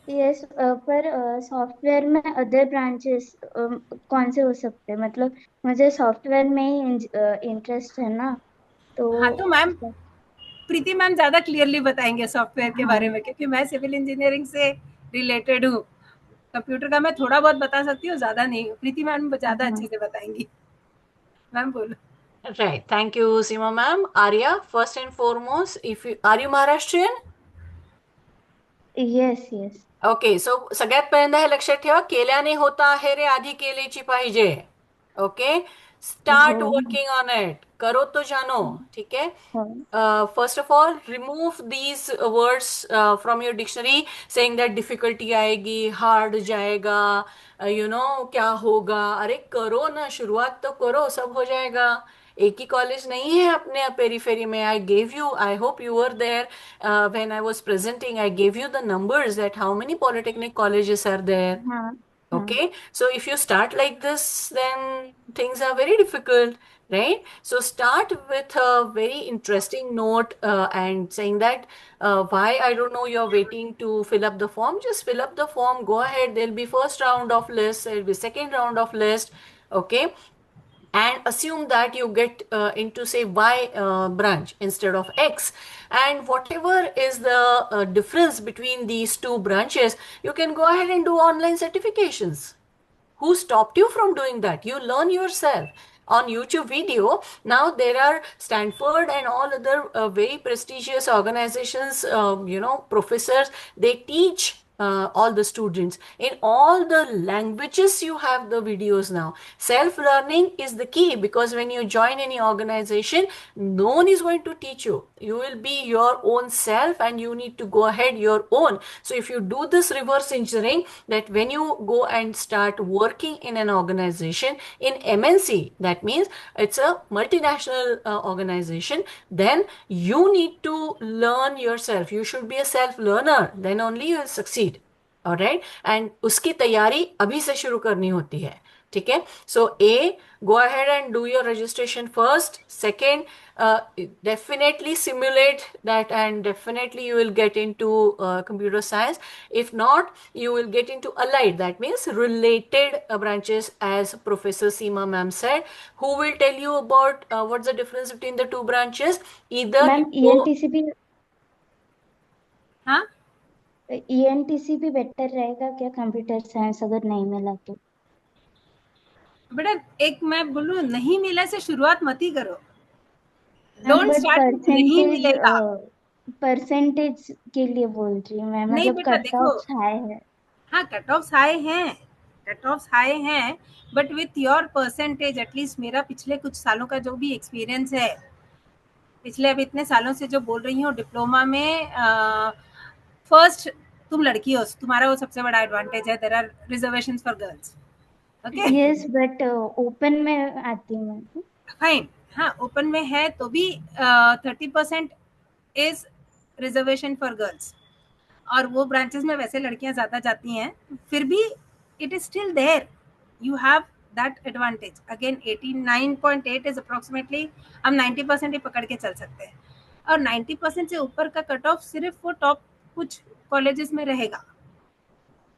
Yes, पर सॉफ्टवेयर में अदर ब्रांचेस कौन से हो सकते हैं? मतलब मुझे सॉफ्टवेयर में ही इंटरेस्ट है ना, तो हाँ तो मैम, प्रीति मैम ज्यादा क्लियरली बताएंगे सॉफ्टवेयर के बारे हाँ। में, क्योंकि मैं सिविल इंजीनियरिंग से रिलेटेड हूँ। कंप्यूटर का मैं थोड़ा बहुत बता सकती हूँ, ज्यादा नहीं, प्रीति मैम ज्यादा हाँ, अच्छे से बताएंगी। मैम बोलो। Right. Thank you, Seema ma'am. Arya, first and foremost, if you are you Maharashtrian? Yes yes. Okay, so सगळ्यात पहिल्यांदा हे लक्षात ठेवा, केल्याने होता आहे रे आधी केलीची पाहिजे. ओके, हो. स्टार्ट वर्किंग ऑन इट, करो तो जानो. ठीक है. हो. First of all remove these words from your dictionary saying that difficulty आएगी, हार्ड जाएगा, क्या होगा. अरे करो ना, शुरुआत तो करो, सब हो जाएगा. एक ही कॉलेज नहीं है अपने पेरीफेरी में. I gave you, I hope you were there when I was presenting. I gave you the numbers that how many polytechnic colleges are there. हाँ. हाँ. Okay, so if you start like this, then things are very difficult, right? So start with a very interesting note and saying that why, I don't know, you're waiting to fill up the form. Just fill up the form, go ahead. There'll be first round of list, there'll be second round of list. Okay, and assume that you get into say y branch instead of x, and whatever is the difference between these two branches, you can go ahead and do online certifications. Who stopped you from doing that? You learn yourself on YouTube video. Now there are Stanford and all other very prestigious organizations, professors, they teach all the students in all the languages. You have the videos now. Self learning is the key, because when you join any organization, no one is going to teach you. You will be your own self and you need to go ahead your own. So if you do this reverse engineering, that when you go and start working in an organization in MNC, that means it's a multinational organization, then you need to learn yourself. You should be a self learner, then only you will succeed. All right, and उसकी तैयारी अभी से शुरू करनी होती है. ठीक है. So A, go ahead and do your registration first. Second, definitely simulate that, and definitely you will get into computer science. If not, you will get into allied, that means related branches, as Professor Seema ma'am said, who will tell you about what's the difference between the two branches. Either ma'am, you go, हाँ ENTC भी better रहेगा क्या computer science अगर नहीं मिला तो? बेटा, एक मैं बोलूँ, नहीं मिला से शुरुआत मत ही करो, मैम, डोंट बट स्टार्ट, नहीं मिलेगा। परसेंटेज के लिए बोल रही हूँ मैं, नहीं मतलब बेटा कट देखो, ऑफ हाई है. हाँ कट ऑफ हाई हैं, कट ऑफ हाई हैं, but with your percentage, at least मेरा पिछले कुछ सालों का जो भी एक्सपीरियंस है, पिछले अब इतने सालों से जो बोल रही हूँ डिप्लोमा में, फर्स्ट तुम लड़की हो, तुम्हारा वो सबसे बड़ा एडवांटेज है, there are reservations for girls. Okay yes, but open में आती हूँ मैं. फाइन, हाँ ओपन में है तो भी 30% इज रिजर्वेशन फॉर गर्ल्स, और वो ब्रांचेस में वैसे लड़कियां ज्यादा जाती हैं, फिर भी it is still there, you have that advantage. Again 89.8 is approximately, हम 90% ही पकड़ के चल सकते हैं, और 90% से ऊपर का कट ऑफ सिर्फ वो टॉप कुछ कॉलेजेस में रहेगा।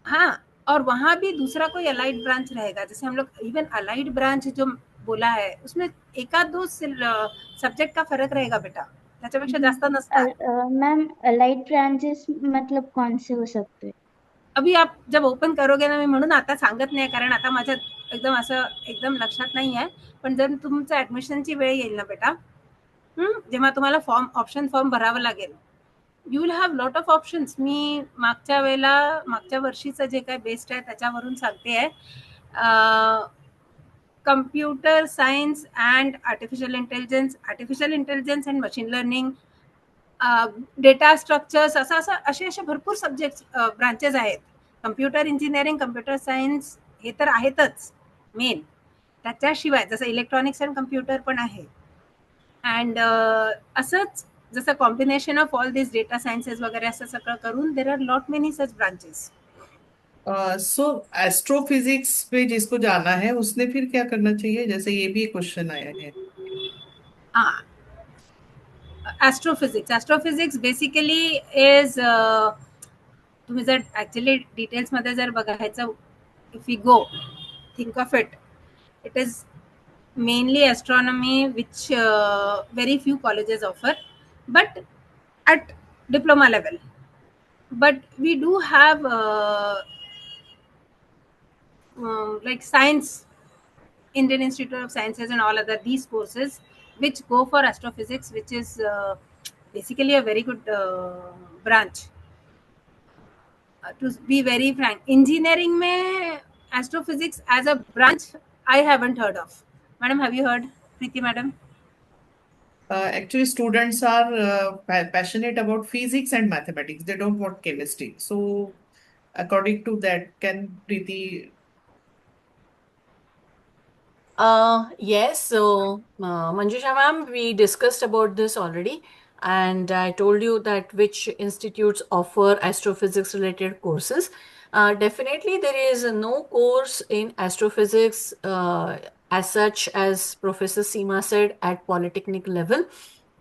हाँ, और वहाँ भी दूसरा कोई अलाइड ब्रांच रहेगा, जैसे हम लोग इवन अलाइड ब्रांच जो बोला है उसमें एकाध दो सब्जेक्ट का फरक रहेगा बेटा, त्याच्यापेक्षा जास्त नसणार. मॅम, अलाइड ब्रांचेस मतलब कौन से हो सकते? अभी आप जब ओपन करोगे ना, मी म्हणून आता सांगत नाही, कारण आता माझ्या एकदम असं एकदम लक्षात नाही आहे, पण जर तुमचं ऍडमिशनची वेळ येईल ना बेटा, जेव्हा तुम्हाला ऑप्शन फॉर्म भरावं लागेल, you will have lot of options. मी मागच्या वर्षीचं जे काय बेस्ट आहे त्याच्यावरून सांगते आहे. computer science and artificial intelligence and machine learning, data structures, असे भरपूर सब्जेक्ट ब्रांचेस आहेत. कम्प्युटर इंजिनिअरिंग, कम्प्युटर सायन्स हे तर आहेतच मेन. त्याच्याशिवाय जसं इलेक्ट्रॉनिक्स अँड कम्प्युटर पण आहे. अँड असंच जसं combination of all this data sciences वगैरे असं सगळं करून there are lot many such branches. So astrophysics पे जिसको जाना है उसने फिर क्या करना चाहिए, जैसे ये भी एक क्वेश्चन आया है. हाँ, ॲस्ट्रोफिजिक्स बेसिकली इज, तुम्ही जर ॲक्च्युली डिटेल्समध्ये जर बघायचं, if you go think of it, it is mainly astronomy, which very few colleges offer, but at diploma level. But we do have like science, Indian Institute of Sciences and all other these courses which go for astrophysics, which is basically a very good branch. To be very frank, engineering mein astrophysics as a branch I haven't heard of. Madam, have you heard, Preeti madam? Actually, students are passionate about physics and mathematics. They don't want chemistry. So, according to that, can Preeti? Yes, so Manjusha ma'am, we discussed about this already, and I told you that which institutes offer astrophysics related courses. Definitely, there is no course in astrophysics as such, as Professor Seema said, at polytechnic level,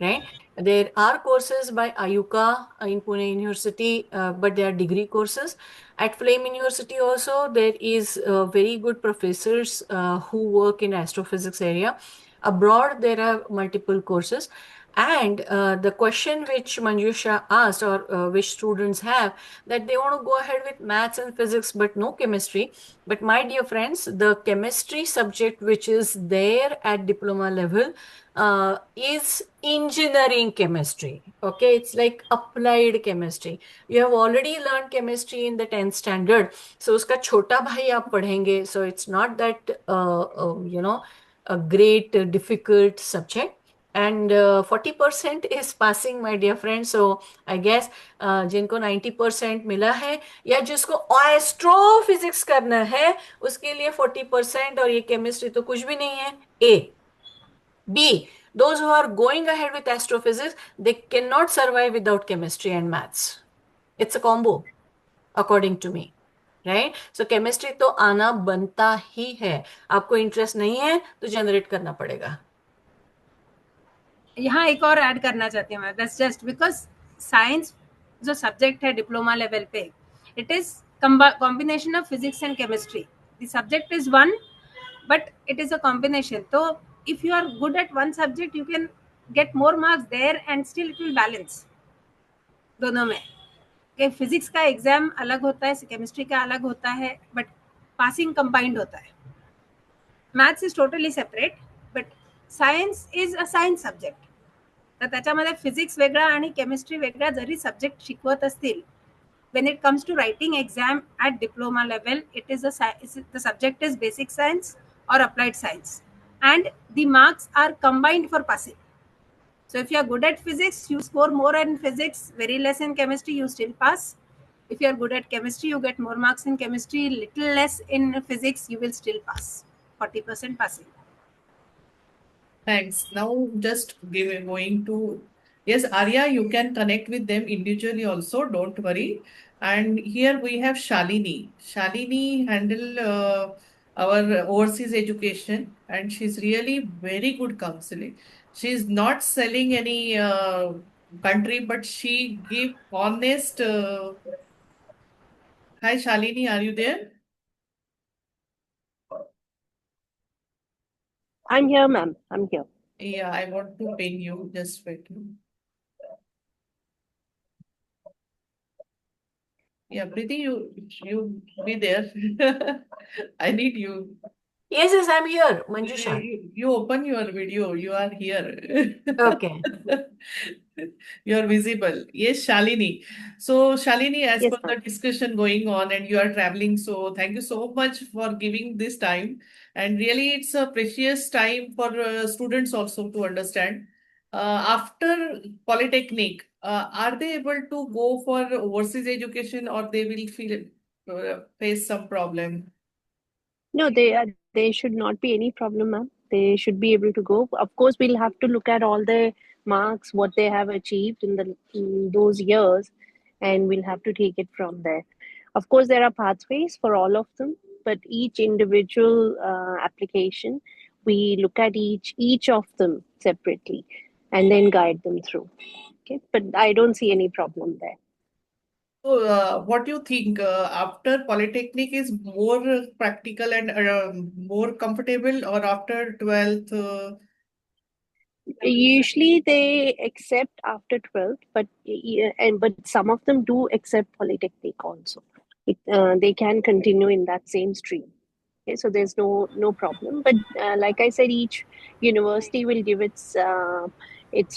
right? There are courses by Ayuka in Pune University, but they are degree courses. At Flame University also, there is very good professors who work in astrophysics area. Abroad, there are multiple courses. And the question which Manjusha asked, or which students have, that they want to go ahead with maths and physics but no chemistry. But my dear friends, the chemistry subject which is there at diploma level is engineering chemistry. Okay, it's like applied chemistry. You have already learned chemistry in the 10th standard, so uska chota bhai aap padhenge. So it's not that a great difficult subject. And 40% is passing, my dear friend. So I guess जिनको 90% मिला है या जिसको astrophysics करना है उसके लिए 40%, और ये केमिस्ट्री तो कुछ भी नहीं है. A. B. Those who are going ahead with astrophysics, they cannot survive without chemistry and maths. It's a combo, according to me. Right? So chemistry तो आना बनता ही है. आपको इंटरेस्ट नहीं है तो जनरेट करना पड़ेगा. यहाँ एक और ऐड करना चाहती हूँ मैं, दैट्स जस्ट बिकॉज साइंस जो सब्जेक्ट है डिप्लोमा लेवल पे, it is combination of physics and chemistry. The subject is one but it is a combination. तो if you are good at one subject you can get more marks there and still it will balance दोनों में. कि physics का exam अलग होता है, chemistry का अलग होता है, बट पासिंग कंबाइंड होता है. Maths is totally separate, but science is a science subject. तर त्याच्यामध्ये फिजिक्स वेगळा आणि केमिस्ट्री वेगळा जरी सब्जेक्ट शिकवत असतील, when it comes to writing exam at diploma level, it is the subject is basic science or applied science, and the marks are combined for passing. So if you are good at physics, you score more in physics, very less in chemistry, you still pass. If you are good at chemistry, you get more marks in chemistry, little less in physics, you will still pass. 40% passing. Thanks. Now just going to, yes, Arya, you can connect with them individually also, don't worry. And here we have Shalini. Shalini handle our overseas education, and she's really very good counseling. She's not selling any country, but she give honest. Hi Shalini, are you there? I'm here, ma'am. I'm here. Yeah, I want to ping you. Just wait. Yeah, Preeti, you be there. I need you. Yes, I'm here, Manjusha. You open your video, you are here. Okay. You are visible. Yes, Shalini. So, Shalini, as Yes, per ma'am. the discussion going on, and you are traveling, so thank you so much for giving this time. And really, it's a precious time for students also to understand. After Polytechnic, are they able to go for overseas education, or they will face some problem? No, they should not be any problem, ma'am. They should be able to go. Of course, we'll have to look at all the marks, what they have achieved in those years, and we'll have to take it from there. Of course, there are pathways for all of them, but each individual application, we look at each of them separately, and then guide them through. Okay, but I don't see any problem there. So, what do you think after Polytechnic is more practical and more comfortable, or after 12th? Usually they accept after 12th, but some of them do accept Polytechnic also. They can continue in that same stream. Okay, so there's no problem. But like I said, each university will give its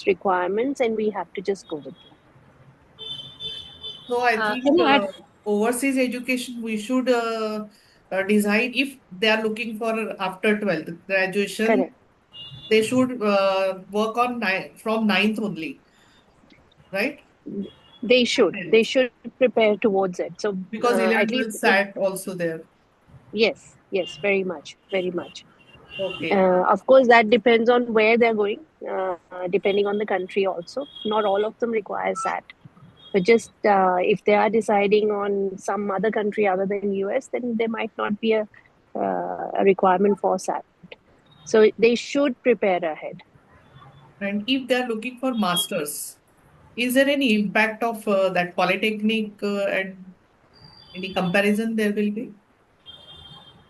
requirements, and we have to just go with that. So, I think Can I add? overseas education we should decide if they are looking for after 12th graduation, Correct. they should work on from ninth only, right? They Not should. 10th. They should prepare towards it. So Because 11th, at 12th least with SAT also there. yes, yes, very much, very much. Okay. Of course, that depends on where they're going, depending on the country also. Not all of them require SAT. But just if they are deciding on some other country other than US, then there might not be a requirement for SAT. So they should prepare ahead. And if they are looking for masters, is there any impact of that Polytechnic and any comparison there will be?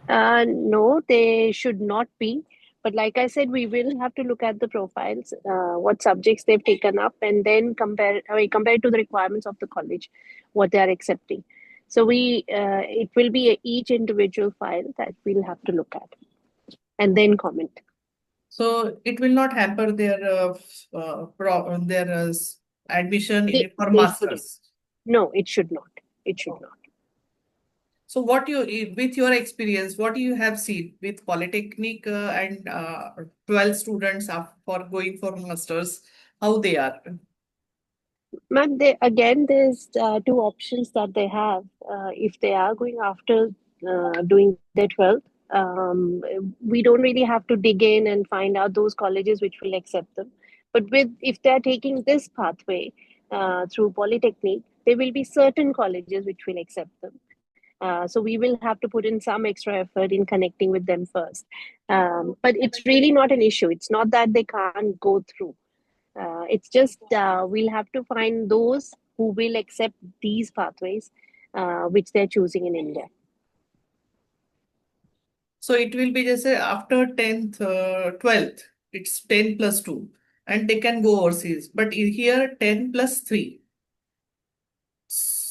No, they should not be. But like I said, we will have to look at the profiles, what subjects they've taken up, and then compare to the requirements of the college, what they are accepting. So it will be each individual file that we'll have to look at and then comment. So it will not hamper their their admission for They shouldn't. masters. No, it should not. It should not. So what with your experience, what you have seen with Polytechnic and 12 students for going for masters, how they are? Ma'am, there's two options that they have. If they are going after doing their 12th, we don't really have to dig in and find out those colleges which will accept them. But if they're taking this pathway through Polytechnique, there will be certain colleges which will accept them. So we will have to put in some extra effort in connecting with them first. But it's really not an issue. It's not that they can't go through. It's just we'll have to find those who will accept these pathways which they're choosing in India. So it will be just after 10th, 12th, it's 10 plus 2, and they can go overseas. But here, 10 plus 3.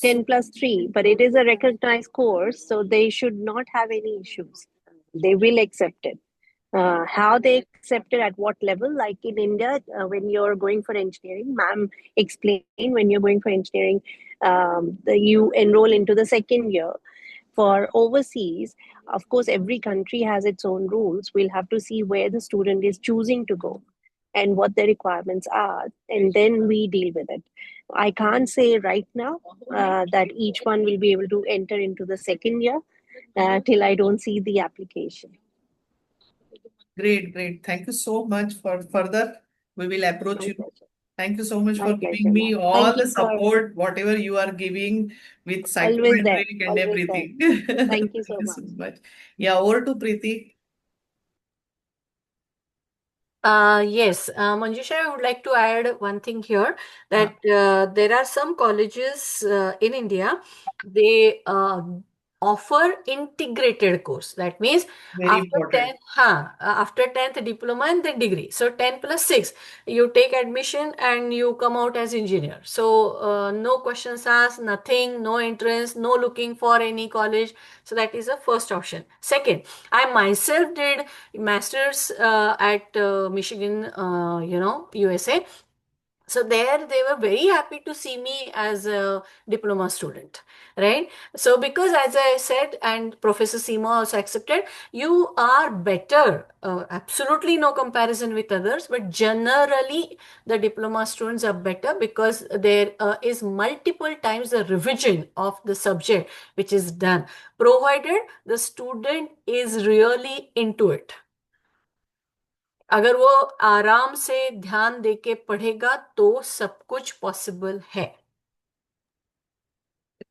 10 plus 3, but it is a recognized course, so they should not have any issues. They will accept it. How they accept it at what level, like in India, when you're going for engineering, ma'am explain when you're going for engineering, you enroll into the second year. For overseas, of course, every country has its own rules. We'll have to see where the student is choosing to go and what the requirements are, and then we deal with it. I can't say right now that each one will be able to enter into the second year till I don't see the application. Great, great. Thank you so much for further. We will approach My you. pleasure. Thank you so much My for pleasure, giving me ma'am. all Thank the you for support, whatever you are giving with always there, psychometric and always there. everything. Thank you Thank so you much. so much. Yeah, over to Preeti. Yes, Manjusha, I would like to add one thing here that there are some colleges in India, they offer integrated course. That means Very after 10, important. after 10th diploma and then degree. So 10 plus 6, you take admission and you come out as engineer. So no questions asked, nothing, no entrance, no looking for any college. So that is the first option. Second, I myself did masters at Michigan, USA. So there they were very happy to see me as a diploma student, right? So because as I said, and Professor Seema also accepted, you are better, absolutely no comparison with others, but generally the diploma students are better because there is multiple times the revision of the subject which is done, provided the student is really into it. अगर वो आराम से ध्यान देके पढ़ेगा तो सब कुछ पॉसिबल है.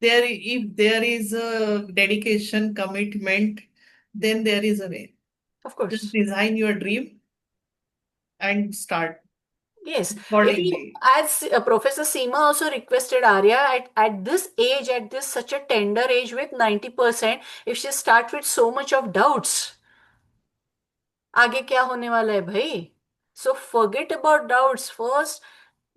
If there is a dedication, commitment, then there is a way. Of course. Just design your dream and start Yes. accordingly. As Professor Seema also requested Arya, at this age, at this such a tender age with 90%, if she starts with so much of doubts, आगे क्या होने वाला है भाई? So forget about doubts. First,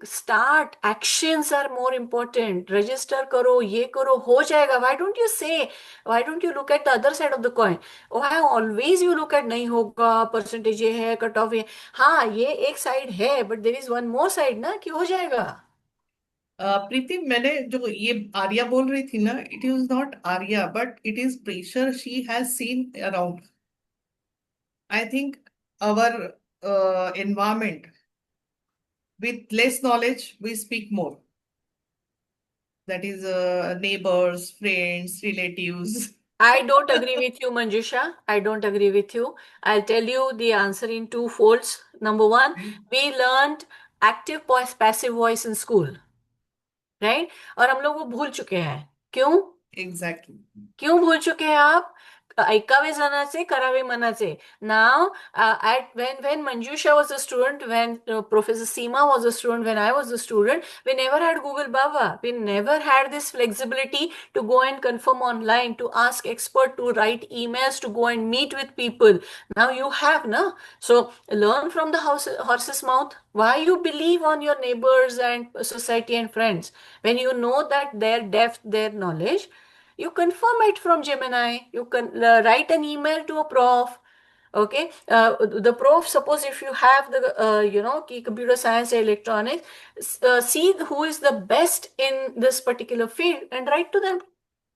start. Actions are more important. Register करो, ये करो, हो जाएगा. Why don't you say? Why don't you look at the other side of the coin? Why always you look at नहीं होगा, percentage ये है, cut off ये. हाँ, ये एक side है, but there is one more side ना कि हो जाएगा. प्रीति, मैंने जो ये आर्या बोल रही थी ना, it is not Arya but it is pressure she has seen around. I think our environment, with less knowledge we speak more. That is neighbors, friends, relatives. I don't agree with you, Manjusha. I don't agree with you. I'll tell you the answer in two folds. Number one, we learned active voice, passive voice in school, right? और हम लोग वो भूल चुके हैं. क्यों? Exactly. क्यों भूल चुके हैं आप? ऐकावे जनाचे करावे मनाचे. Now, when Manjusha was a student, when Professor Seema was a student, when I was a student, we never had Google Baba. We never had this flexibility to go and confirm online, to ask expert, to write emails, to go and meet with people. Now you have, no? So learn from the horse's mouth. Why you believe on your neighbors and society and friends when you know that their depth, their knowledge? You confirm it from Gemini. You can write an email to a prof. Okay, the prof, suppose if you have the computer science or electronics, see who is the best in this particular field and write to them.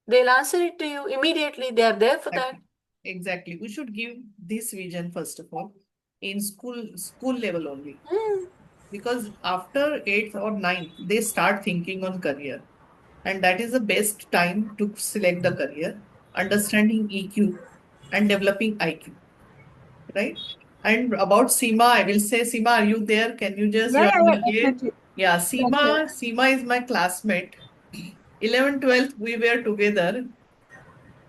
They'll answer it to you immediately. They are there for that. Exactly. We should give this vision first of all in school level only. Because after 8th or 9th, they start thinking on career. And that is the best time to select the career, understanding EQ and developing IQ. Right? And about Seema, I will say, Seema, are you there? Can you just Yeah, join yeah, me here? definitely. Yeah, Seema is my classmate. 11th, 12th, we were together.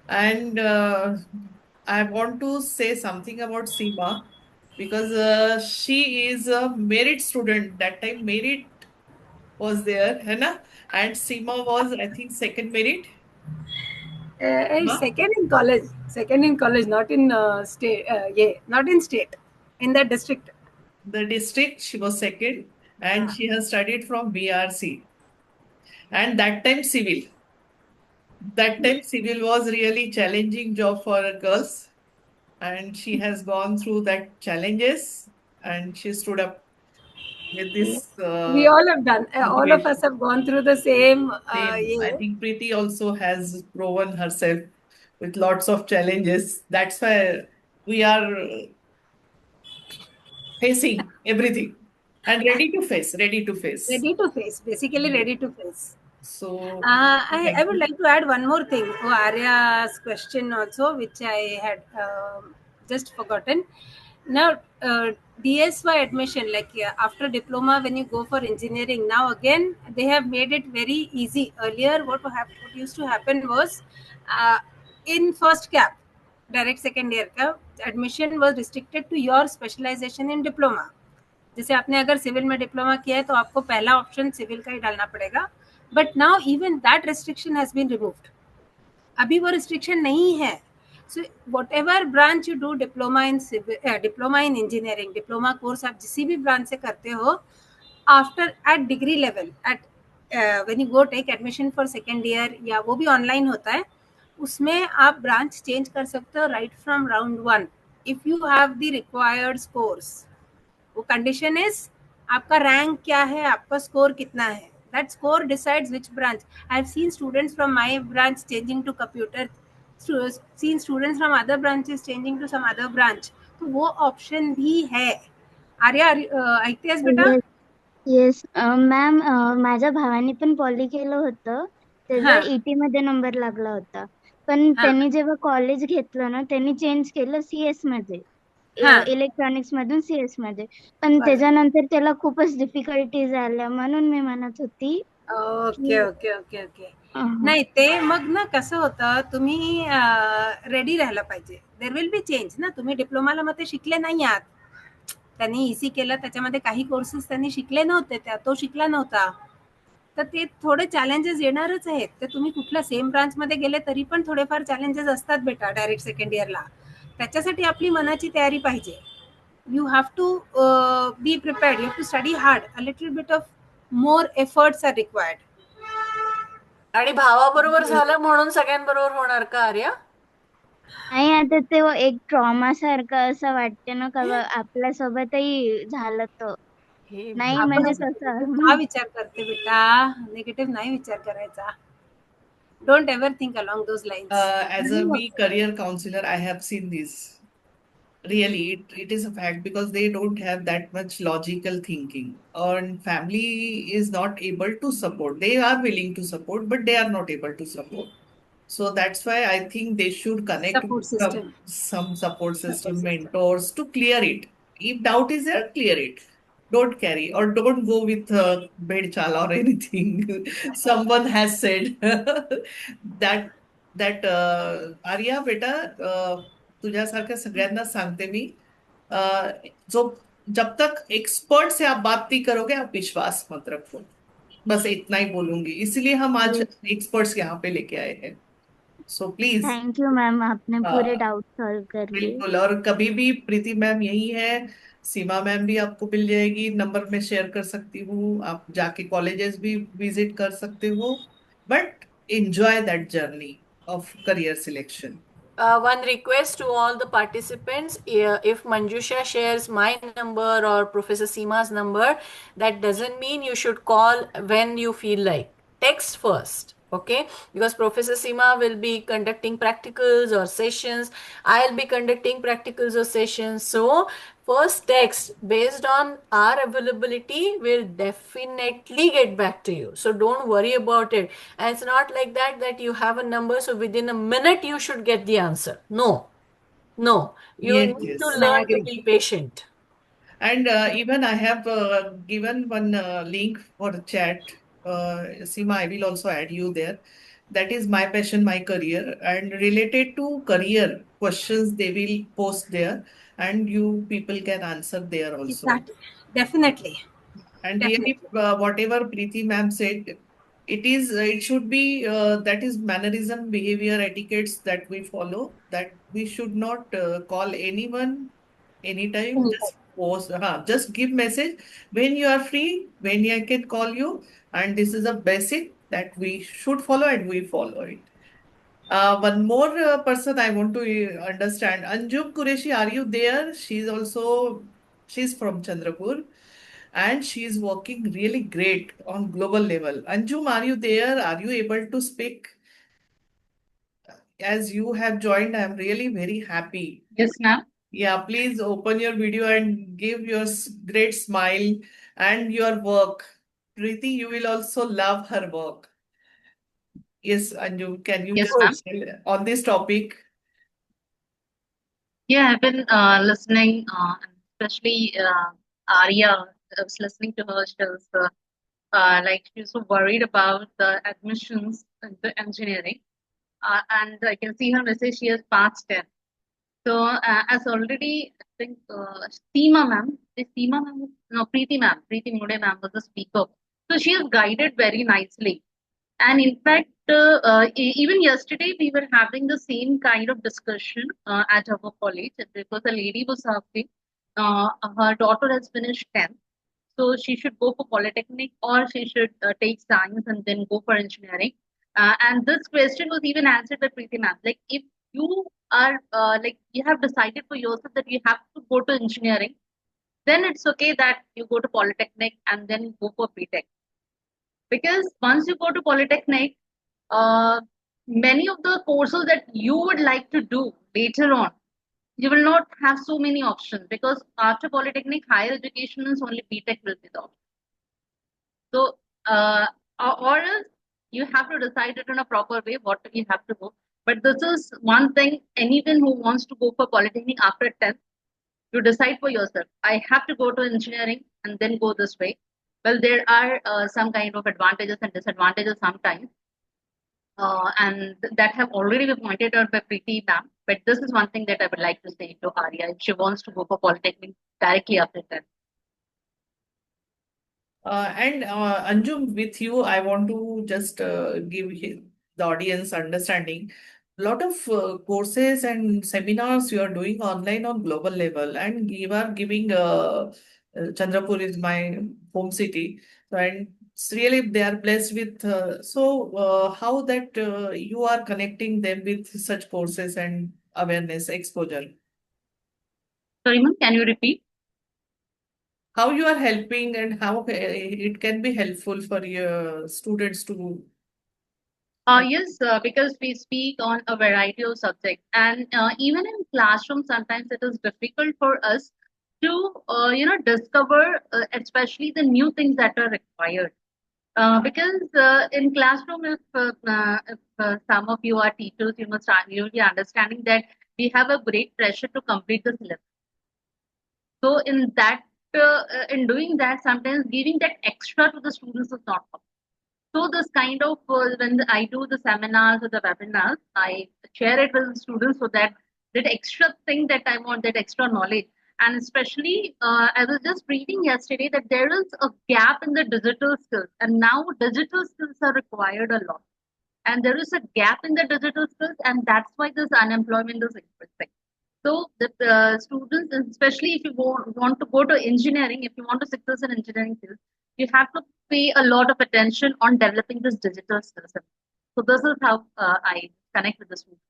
And I want to say something about Seema because she is a merit student. That time, merit was there, है ना? And Seema was, I think, second merit. Second in college, not in state. Not in state, in the district. The district, she was second, and she has studied from BRC. And that time, civil. That time, civil was really challenging job for girls, and she has gone through that challenges, and she stood up with this. We all have done. All of us have gone through the same. I think Preeti also has proven herself with lots of challenges. That's why we are facing everything and ready to face. Ready to face. Basically, ready to face. So I would like to add one more thing to Arya's question also, which I had just forgotten. Now, DSY admission, like after diploma, when you go for engineering, now again they have made it very easy. Earlier, what used to happen was in first cap, direct second year का admission was restricted to your specialization in diploma. जैसे आपने अगर civil में diploma किया है तो आपको पहला ऑप्शन सिविल का ही डालना पड़ेगा. But now even that restriction has been removed. अभी वो रिस्ट्रिक्शन नहीं है. So whatever branch you do, diploma in engineering, diploma course आप जिस भी ब्रांच से करते हो, after at degree level, at when you go take admission for second year, या वो भी ऑनलाइन होता है, उसमें आप ब्रांच चेंज कर सकते हो right from round 1 if you have the required scores. वो कंडीशन इज आपका रैंक क्या है, आपका स्कोर कितना है. That score decides which branch. I have seen students from my branch changing to computer, seen students from other branches changing to some other branch. तो वो option भी है. आर्या, ऐकतेस बेटा? येस येस मॅम, माझ्या भावाने पण पॉली केलं होतं. त्याचा हा ET मध्ये नंबर लागला होता. पण हा त्यांनी जेव्हा कॉलेज घेतलं ना, त्यांनी चेंज केलं CS मध्ये, हा इलेक्ट्रॉनिक्स मधून CS मध्ये. पण बरं. त्याच्यानंतर त्याला खूपच डिफिकल्टीज आल्या, म्हणून मी म्हणत होती ओके की ओके ओके ओके. अहं, नाही, ते मग ना कसं होतं, तुम्ही रेडी राहायला पाहिजे. देर विल बी चेंज ना. तुम्ही डिप्लोमाला मग ते शिकले नाही आहात. त्यांनी EC केलं, त्याच्यामध्ये काही कोर्सेस त्यांनी शिकले नव्हते, तो शिकला नव्हता. तर ते थोडे चॅलेंजेस येणारच आहेत. ते तुम्ही कुठल्या सेम ब्रांचमध्ये गेले तरी पण थोडेफार चॅलेंजेस असतात बेटा डायरेक्ट सेकंड इयरला. त्याच्यासाठी आपली मनाची तयारी पाहिजे. You have to be prepared. You have to study hard. A little bit of more efforts are required. आणि भावाबरोबर झालं म्हणून सगळ्यांबरोबर होणार का आर्या? नाही, आता ते एक ट्रॉमा सारखं असं वाटते ना, का आपल्यासोबतही झालं तर. हे नाही आपण म्हणजे भगवान. असं कसं का विचार करते बेटा? निगेटिव्ह नाही विचार करायचा. Don't ever think along those lines. As a me career counselor, I have seen this. Really, it is a fact because they don't have that much logical thinking, and family is not able to support. They are willing to support, but they are not able to support. So that's why I think they should connect Support with system. some support Support system, system. mentors to clear it. If doubt is there, clear it. Don't carry or don't go with bed chala or anything. Someone has said that Arya beta, तुझ्यासारख्या सगळ्यांना सांगते मी, जो जब तक expert से आप बात नहीं करोगे आप विश्वास मत रखो. बस इतना ही बोलूंगी, इसलिए हम आज एक्सपर्ट्स यहाँ पे लेके आए हैं. So please. Thank you ma'am, आपने पूरे डाउट सॉल्व कर दिए. बिल्कुल. और कभी भी प्रीति मैम यही है, सीमा मैम भी आपको मिल जाएगी, नंबर में शेयर कर सकती हूँ, आप जाके कॉलेजेस भी विजिट कर सकते हो. But enjoy that journey of career selection. One request to all the participants, if Manjusha shares my number or Professor Seema's number, that doesn't mean you should call when you feel like. Text first, okay? Because Professor Seema will be conducting practicals or sessions. I'll be conducting practicals or sessions. So first text based on our availability will definitely get back to you. So don't worry about it. And it's not like that you have a number, so within a minute you should get the answer. No, no. You Yes, need to yes. I learn to agree. be patient. And even I have given one link for the chat. Seema, I will also add you there. That is my passion, my career, and related to career questions they will post there, and you people can answer there also. That definitely, And really, definitely. whatever Preeti ma'am said, it should be that is mannerism, behavior, etiquettes that we follow. That we should not call anyone anytime. Just post, just give message when you are free, when I can call you, and this is a basic that we should follow, and we follow it. One more person I want to understand. Anjum Qureshi, are you there? She's from Chandrapur and she is working really great on global level. Anjum, are you there? Are you able to speak? As you have joined, I am really very happy. Yes, ma'am. Yeah, please open your video and give your great smile and your work. Preeti, you will also love her work. Yes, Anjum, can you Yes, just ma'am. tell on this topic? Yeah, I've been listening, especially Arya. I was listening to her. She was like she was so worried about the admissions into engineering, and I can see her message. She has passed 10. So as already, I think Seema ma'am, no Preeti ma'am, Preeti Mode ma'am was the speaker. So she is guided very nicely. And in fact, even yesterday we were having the same kind of discussion at our college because a lady was asking, her daughter has finished 10th, so she should go for polytechnic or she should take science and then go for engineering. And this question was even answered by Preeti ma'am. Like if you are like you have decided for yourself that you have to go to engineering, then it's okay that you go to polytechnic and then go for BTech. Because once you go to polytechnic, uh, many of the courses that you would like to do later on, you will not have so many options because after polytechnic, higher education is only BTech will be the option. So, or else you have to decide it in a proper way what you have to go. But this is one thing anyone who wants to go for polytechnic after 10th, you decide for yourself. I have to go to engineering and then go this way. Well, there are some kind of advantages and disadvantages sometimes. And that have already been pointed out by Preeti ma'am. But this is one thing that I would like to say to Arya if she wants to go for polytechnic directly after 10th. And Anjum, with you, I want to just give the audience understanding. A lot of courses and seminars you are doing online on global level, and you are giving. Chandrapur is my home city, so and it's really they are blessed with. How that you are connecting them with such courses and awareness exposure? Sorry, ma'am, can you repeat? How you are helping and how it can be helpful for your students to. Yes, because we speak on a variety of subjects, and even in classroom, sometimes it is difficult for us to, discover, especially the new things that are required. Because in classroom, if some of you are teachers, you'll be understanding that we have a great pressure to complete the syllabus. So in doing that, sometimes giving that extra to the students is not possible. So this kind of when I do the seminars or the webinars, I share it with the students so that that extra thing that I want, that extra knowledge, and especially I was just reading yesterday that there is a gap in the digital skills, and now digital skills are required a lot, and there is a gap in the digital skills, and that's why this unemployment is increasing. So the students, especially if you want to go to engineering, if you want to success in engineering field, you have to pay a lot of attention on developing this digital skills. So this is how I connect with the students.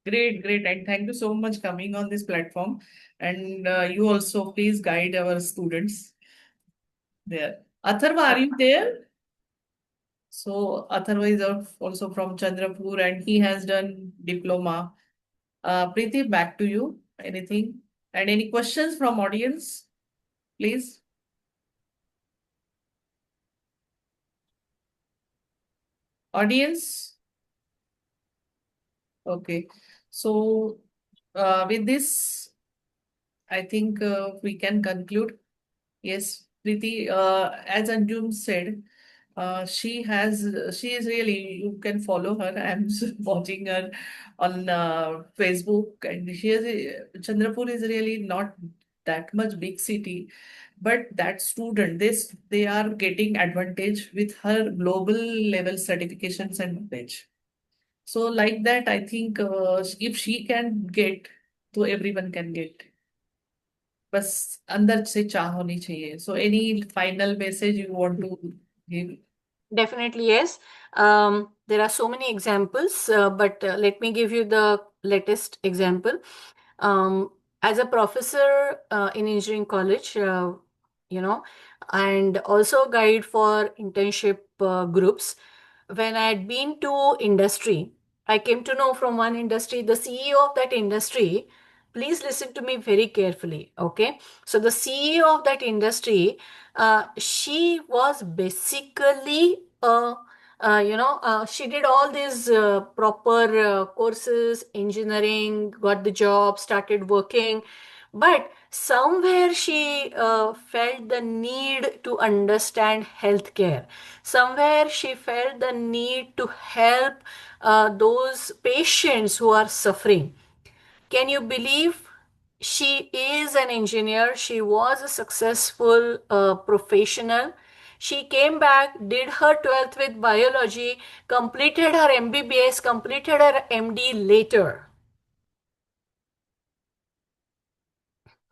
Great, great. And thank you so much coming on this platform. And you also please guide our students there. Atharva, are you there? So Atharva is also from Chandrapur and he has done diploma. Preeti, back to you. Anything? And any questions from audience? Please. Audience? Okay. So with this, I think we can conclude. Yes, Preeti, as Anjum said, she is really, you can follow her. I'm watching her on Facebook, and Chandrapur is really not that much big city, but that student, they are getting advantage with her global level certifications and knowledge. So like that, I think if she can get, so everyone can get. बस अंदर से चाह होनी चाहिए. So any final message you want to give? Definitely, yes. There are so many examples, but let me give you the latest example. As a professor in engineering college, and also guide for internship groups, when I had been to industry, I came to know from one industry, the CEO of that industry, please listen to me very carefully, okay? So the CEO of that industry, she was basically she did all these proper courses, engineering, got the job, started working, but somewhere she felt the need to understand healthcare. Somewhere she felt the need to help those patients who are suffering. Can you believe she is an engineer? She was a successful professional. She came back, did her 12th with biology, completed her MBBS, completed her MD later.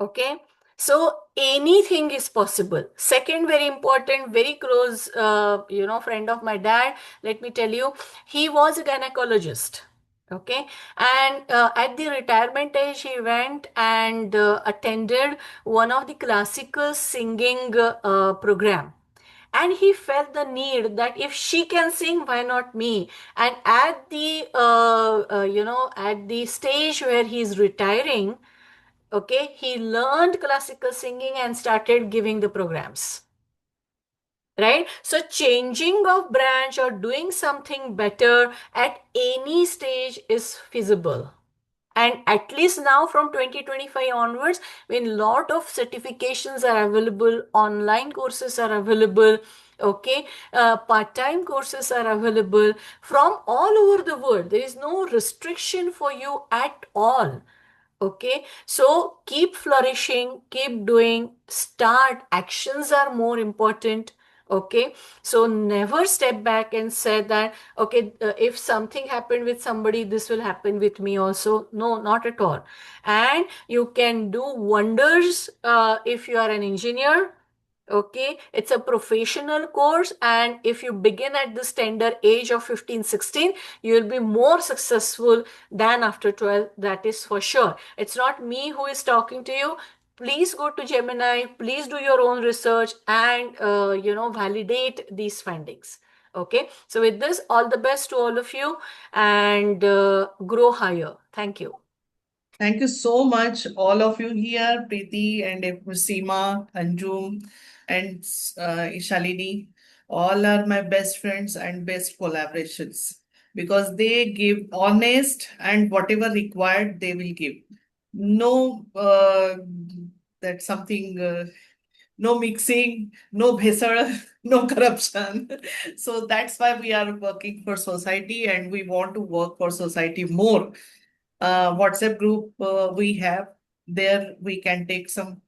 Okay, so anything is possible. Second, very important, very close, friend of my dad. Let me tell you, he was a gynecologist. Okay, and at the retirement age, he went and attended one of the classical singing program. And he felt the need that if she can sing, why not me? And at the at the stage where he's retiring, okay, he learned classical singing and started giving the programs, right? So changing of branch or doing something better at any stage is feasible. And at least now from 2025 onwards, when lot of certifications are available, online courses are available, okay, part-time courses are available from all over the world. There is no restriction for you at all. Okay, so keep flourishing, keep doing, start. Actions are more important. Okay, so never step back and say that, okay, if something happened with somebody, this will happen with me also. No, not at all. And you can do wonders if you are an engineer. Okay, it's a professional course, and if you begin at this tender age of 15, 16, you will be more successful than after 12. That is for sure. It's not me who is talking to you. Please go to Gemini, please do your own research and validate these findings. Okay, so with this, all the best to all of you, and grow higher. Thank you. Thank you so much, all of you here, Preeti and Seema, Anjum, and Shalini. All are my best friends and best collaborations because they give honest and whatever required, they will give. No, that something, no mixing, no bhesar, no corruption. So that's why we are working for society and we want to work for society more. WhatsApp group we have there. We can take some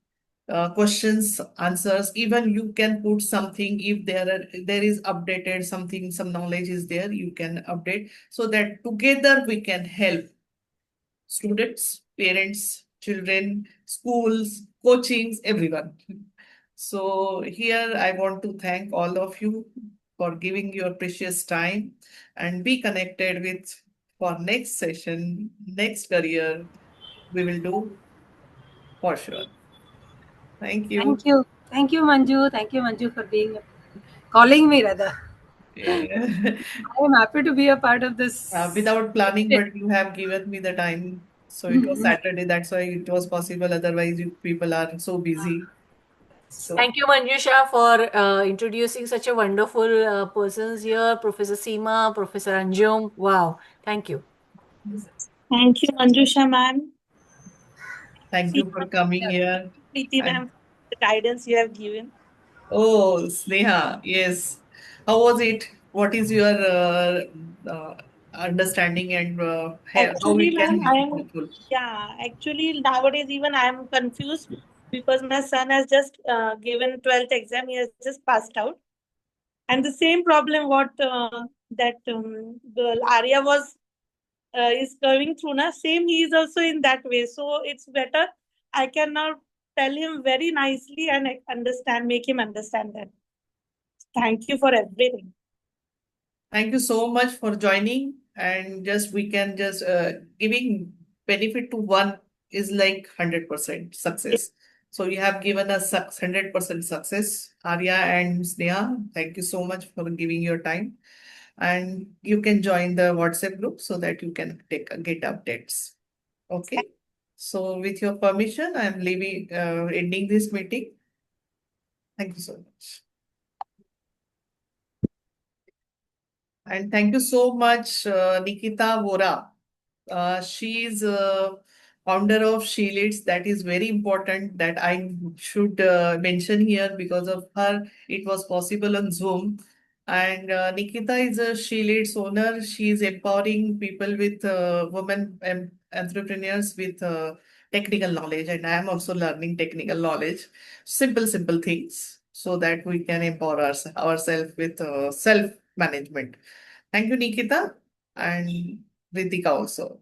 questions, answers. Even you can put something if there is updated something, some knowledge is there. You can update so that together we can help students, parents, children, schools, coachings, everyone. So here I want to thank all of you for giving your precious time and be connected with for next session, next career we will do for sure. Thank you. Thank you. Thank you, Manju. Thank you, Manju, for calling me rather. Yeah. I am happy to be a part of this. Without planning, but you have given me the time. So it was Saturday, that's why it was possible. Otherwise, you people are so busy. So Thank you, Manjusha, for introducing such a wonderful persons here, Professor Seema, Professor Anjum. Wow, thank you. Thank you, Manjusha ma'am. thank you for coming here. Preeti ma'am, for the guidance you have given. Oh, Sneha, yes. How was it? What is your understanding and how Actually, it can ma'am, be helpful? actually nowadays even I am confused because my son has just given 12th exam. He has just passed out. And the same problem what that girl Arya was is going through now, same he is also in that way. So it's better I can now tell him very nicely and make him understand that. Thank you for everything. Thank you so much for joining. And just we can just giving benefit to one is like 100% success. So you have given us 100% success, Arya and Sneha. Thank you so much for giving your time. And you can join the WhatsApp group so that you can get updates. Okay. So with your permission, I'm ending this meeting. Thank you so much. And thank you so much, Nikita Vora. She's founder of She Leads. That is very important that I should mention here because of her. It was possible on Zoom. And Nikita is a She Leads owner. She is empowering people with women entrepreneurs with technical knowledge. And I am also learning technical knowledge. Simple things. so that we can empower ourselves with self-management. Thank you, Nikita, and Ritika also.